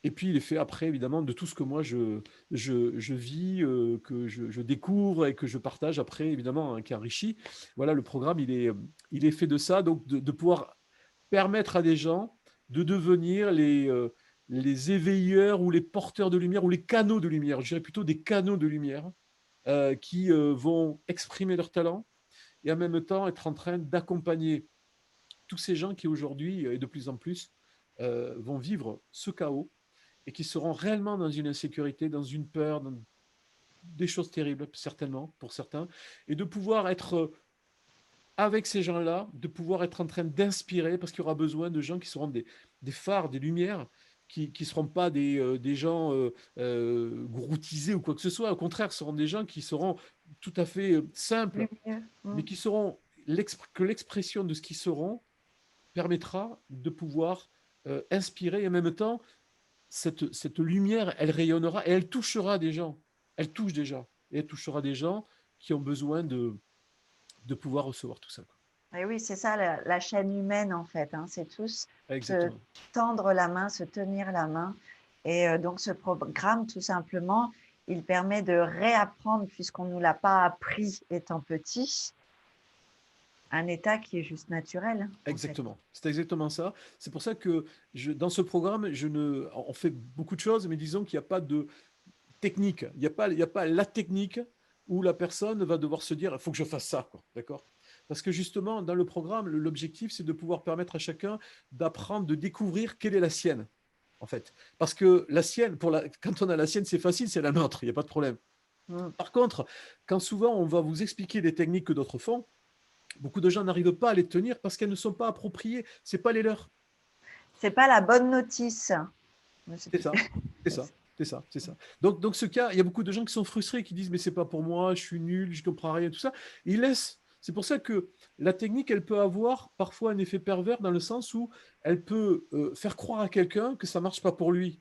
S2: Et puis, il est fait après, évidemment, de tout ce que moi, je vis, que je découvre et que je partage après, évidemment, hein, qui enrichit. Voilà, le programme, il est fait de ça, donc de pouvoir permettre à des gens de devenir les éveilleurs ou les porteurs de lumière ou les canaux de lumière. Je dirais plutôt des canaux de lumière qui vont exprimer leur talent et en même temps être en train d'accompagner tous ces gens qui aujourd'hui, et de plus en plus, vont vivre ce chaos et qui seront réellement dans une insécurité, dans une peur, dans des choses terribles, certainement, pour certains, et de pouvoir être avec ces gens-là, de pouvoir être en train d'inspirer, parce qu'il y aura besoin de gens qui seront des phares, des lumières, qui ne seront pas des gens groutisés ou quoi que ce soit. Au contraire, ce seront des gens qui seront tout à fait simples,
S1: Lumineux.
S2: mais qui seront que l'expression de ce qu'ils seront permettra de pouvoir inspirer et en même temps cette lumière, elle rayonnera et elle touchera des gens. Elle touche déjà. Et elle touchera des gens qui ont besoin de pouvoir recevoir tout ça.
S1: Et oui, c'est ça la chaîne humaine en fait. Hein. C'est tous se
S2: Exactement.
S1: tendre la main, se tenir la main. Et donc ce programme, tout simplement, il permet de réapprendre, puisqu'on ne nous l'a pas appris étant petit, un état qui est juste naturel.
S2: Exactement. C'est exactement ça. C'est pour ça que dans ce programme, on fait beaucoup de choses, mais disons qu'il n'y a pas de technique. Il y a pas la technique où la personne va devoir se dire, il faut que je fasse ça, quoi. D'accord? Parce que justement, dans le programme, l'objectif, c'est de pouvoir permettre à chacun d'apprendre, de découvrir quelle est la sienne, en fait. Parce que la sienne, quand on a la sienne, c'est facile, c'est la nôtre, il n'y a pas de problème. Par contre, quand souvent on va vous expliquer des techniques que d'autres font, beaucoup de gens n'arrivent pas à les tenir parce qu'elles ne sont pas appropriées, c'est pas les leurs.
S1: C'est pas la bonne notice.
S2: C'est ça, c'est ça, c'est ça, c'est ça. Donc ce cas, il y a beaucoup de gens qui sont frustrés, qui disent mais c'est pas pour moi, je suis nul, je comprends rien, tout ça. Ils laissent. C'est pour ça que la technique, elle peut avoir parfois un effet pervers dans le sens où elle peut faire croire à quelqu'un que ça marche pas pour lui.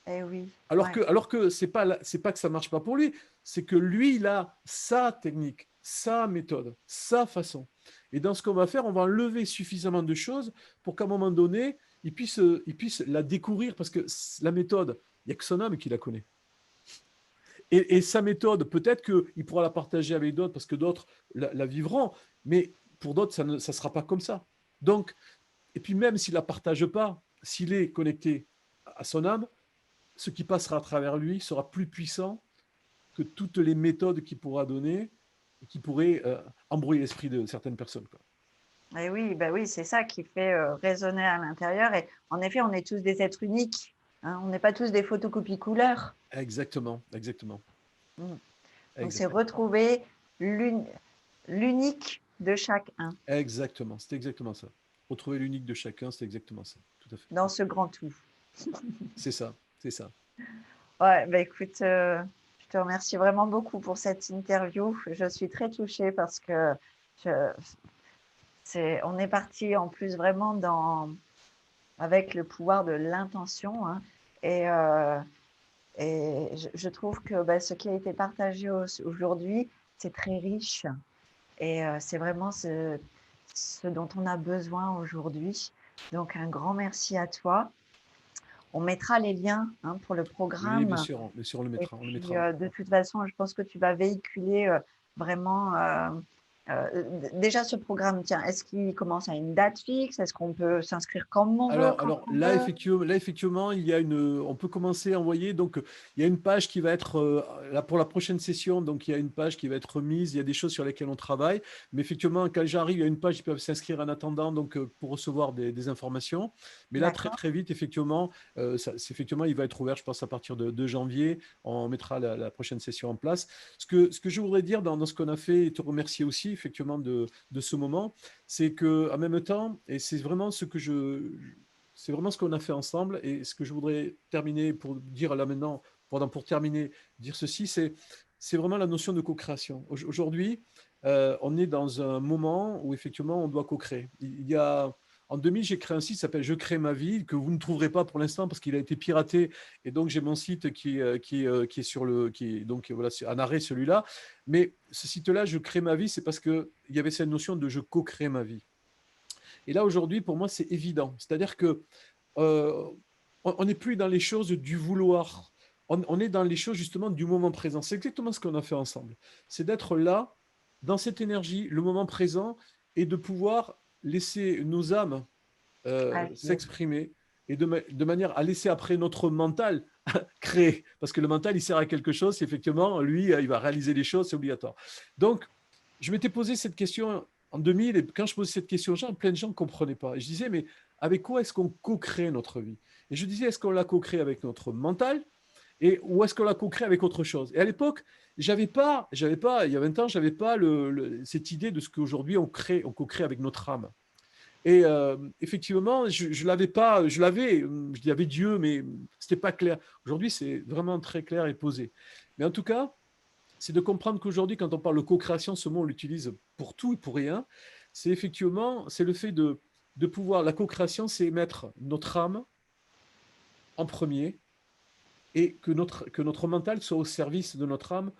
S1: Eh oui.
S2: Alors
S1: Ouais.
S2: que c'est pas que ça marche pas pour lui, c'est que lui, il a sa technique, sa méthode, sa façon. Et dans ce qu'on va faire, on va enlever suffisamment de choses pour qu'à un moment donné, il puisse la découvrir parce que la méthode, il n'y a que son âme qui la connaît. Et sa méthode, peut-être qu'il pourra la partager avec d'autres parce que d'autres la vivront, mais pour d'autres, ça ne sera pas comme ça. Donc, et puis même s'il ne la partage pas, s'il est connecté à son âme, ce qui passera à travers lui sera plus puissant que toutes les méthodes qu'il pourra donner et qui pourraient embrouiller l'esprit de certaines personnes, quoi.
S1: Et oui, bah oui, c'est ça qui fait résonner à l'intérieur. Et en effet, on est tous des êtres uniques, hein. On n'est pas tous des photocopies couleurs.
S2: Exactement, exactement,
S1: Mm. Donc, c'est
S2: exactement,
S1: retrouver l'unique de chacun
S2: exactement. C'est exactement ça. Retrouver l'unique de chacun, c'est exactement ça. Tout à fait.
S1: dans ce grand tout.
S2: C'est ça, c'est ça.
S1: Ouais, bah écoute, je te remercie vraiment beaucoup pour cette interview. Je suis très touchée parce que je- on est parti en plus vraiment avec le pouvoir de l'intention, hein. Et, je trouve que bah, ce qui a été partagé aujourd'hui, c'est très riche. Et c'est vraiment ce dont on a besoin aujourd'hui. Donc, un grand merci à toi. On mettra les liens, hein, pour le
S2: Oui,
S1: programme.
S2: bien sûr, on le
S1: Et
S2: mettra, on le
S1: puis,
S2: mettra.
S1: de toute façon, je pense que tu vas véhiculer vraiment. Déjà, ce programme, tiens, est-ce qu'il commence à une date fixe? Est-ce qu'on peut s'inscrire comme on veut, quand
S2: Alors
S1: on veut?
S2: là, effectivement, il y a on peut commencer à envoyer. Donc, il y a une page qui va être là pour la prochaine session. Donc, il y a une page qui va être mise. Il y a des choses sur lesquelles on travaille. Mais effectivement, quand j'arrive, il y a une page, ils peuvent s'inscrire en attendant, donc pour recevoir des informations. Mais là, très
S1: D'accord.
S2: très vite, effectivement, effectivement, il va être ouvert, je pense, à partir de janvier. On mettra la prochaine session en place. Ce que je voudrais dire dans ce qu'on a fait, et te remercier aussi, effectivement, de ce moment, c'est que en même temps, et c'est vraiment c'est vraiment ce qu'on a fait ensemble. Et ce que je voudrais terminer pour dire là maintenant, pour terminer, dire ceci, c'est vraiment la notion de co-création. Aujourd'hui, on est dans un moment où effectivement on doit co-créer. En 2000, j'ai créé un site qui s'appelle Je crée ma vie, que vous ne trouverez pas pour l'instant parce qu'il a été piraté. Et donc, j'ai mon site qui est sur donc voilà, c'est en arrêt celui-là. Mais ce site-là, Je crée ma vie, c'est parce qu'il y avait cette notion de je co-crée ma vie. Et là, aujourd'hui, pour moi, c'est évident. C'est-à-dire que euh, on n'est plus dans les choses du vouloir. On est dans les choses justement du moment présent. C'est exactement ce qu'on a fait ensemble. C'est d'être là, dans cette énergie, le moment présent, et de pouvoir laisser nos âmes
S1: Agir.
S2: s'exprimer et de manière à laisser après notre mental créer. Parce que le mental, il sert à quelque chose. Effectivement, lui, il va réaliser les choses, c'est obligatoire. Donc, je m'étais posé cette question en 2000, et quand je posais cette question aux gens, plein de gens ne comprenaient pas. Et je disais, mais avec quoi est-ce qu'on co-crée notre vie? Et je disais, est-ce qu'on la co-crée avec notre mental ou est-ce qu'on la co-crée avec autre chose? Et à l'époque, il y a 20 ans, j'avais pas cette idée de ce qu'aujourd'hui on co-crée avec notre âme. Et effectivement, je l'avais pas, il y avait Dieu, mais c'était pas clair. Aujourd'hui, c'est vraiment très clair et posé. Mais en tout cas, c'est de comprendre qu'aujourd'hui, quand on parle de co-création, ce mot, on l'utilise pour tout et pour rien. C'est effectivement, c'est le fait de pouvoir, la co-création, c'est mettre notre âme en premier et que notre mental soit au service de notre âme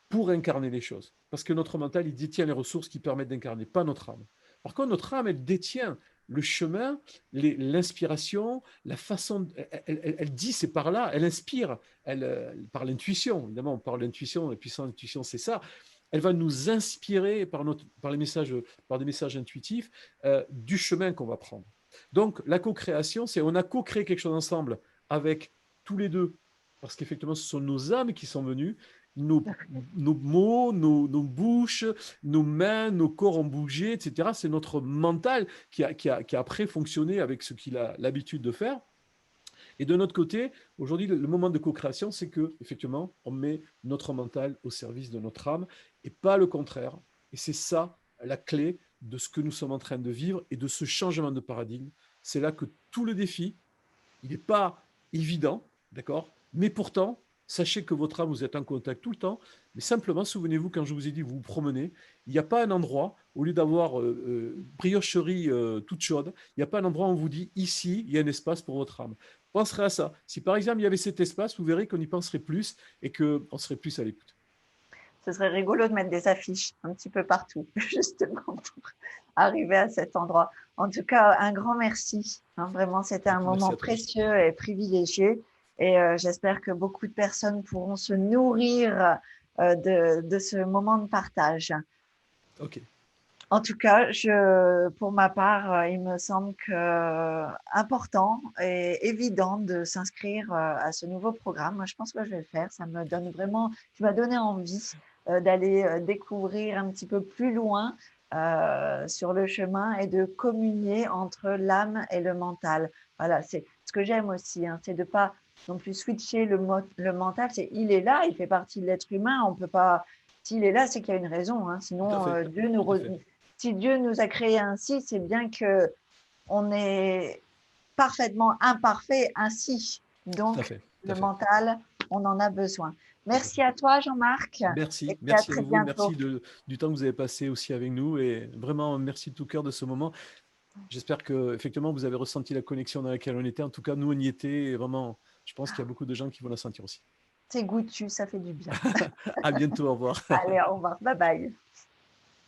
S2: pour incarner les choses. Parce que notre mental, il détient les ressources qui permettent d'incarner, pas notre âme. Par contre, notre âme, elle détient le chemin, l'inspiration, la façon, elle dit c'est par là, elle inspire, par l'intuition, évidemment, on parle d'intuition, la puissance d'intuition, c'est ça. Elle va nous inspirer par des messages intuitifs du chemin qu'on va prendre. Donc, la co-création, c'est on a co-créé quelque chose ensemble avec tous les deux, parce qu'effectivement, ce sont nos âmes qui sont venues, nos mots, nos bouches, nos mains, nos corps ont bougé, etc. C'est notre mental qui a après fonctionné avec ce qu'il a l'habitude de faire. Et de notre côté, aujourd'hui, le moment de co-création, c'est que effectivement, on met notre mental au service de notre âme et pas le contraire. Et c'est ça la clé de ce que nous sommes en train de vivre et de ce changement de paradigme. C'est là que tout le défi, il n'est pas évident, d'accord? Mais pourtant, sachez que votre âme, vous êtes en contact tout le temps. Mais simplement, souvenez-vous, quand je vous ai dit, vous vous promenez, il n'y a pas un endroit, au lieu d'avoir briocherie toute chaude, il n'y a pas un endroit où on vous dit, ici, il y a un espace pour votre âme. Penserez à ça. Si par exemple, il y avait cet espace, vous verrez qu'on y penserait plus et qu'on serait plus à l'écoute.
S1: Ce serait rigolo de mettre des affiches un petit peu partout, justement, pour arriver à cet endroit. En tout cas, un grand merci, hein. Vraiment, c'était un
S2: Merci
S1: moment
S2: à toi.
S1: précieux et privilégié. Et j'espère que beaucoup de personnes pourront se nourrir de ce moment de partage.
S2: OK.
S1: En tout cas, pour ma part, il me semble important et évident de s'inscrire à ce nouveau programme. Moi, je pense que je vais le faire. Ça me donne vraiment, tu m'as donné envie d'aller découvrir un petit peu plus loin sur le chemin et de communier entre l'âme et le mental. Voilà, c'est ce que j'aime aussi, hein, c'est de pas non plus switcher le mental. C'est il est là, il fait partie de l'être humain. On peut pas. S'il est là, c'est qu'il y a une raison, hein.
S2: Tout à
S1: Sinon,
S2: fait, tout à fait,
S1: si Dieu nous a créés ainsi, c'est bien que on est parfaitement imparfait ainsi.
S2: tout à
S1: Donc,
S2: fait, tout
S1: le
S2: à fait,
S1: mental, on en a besoin.
S2: tout à
S1: Merci
S2: fait.
S1: à toi, Jean-Marc, et
S2: Merci,
S1: puis à
S2: merci à
S1: très
S2: vous,
S1: bientôt.
S2: merci du temps que vous avez passé aussi avec nous et vraiment merci de tout cœur de ce moment. J'espère que effectivement vous avez ressenti la connexion dans laquelle on était. En tout cas, nous on y était et vraiment, je pense qu'il y a beaucoup de gens qui vont la sentir aussi.
S1: C'est goûtu, ça fait du bien.
S2: À bientôt, au revoir.
S1: Allez, au revoir. Bye bye.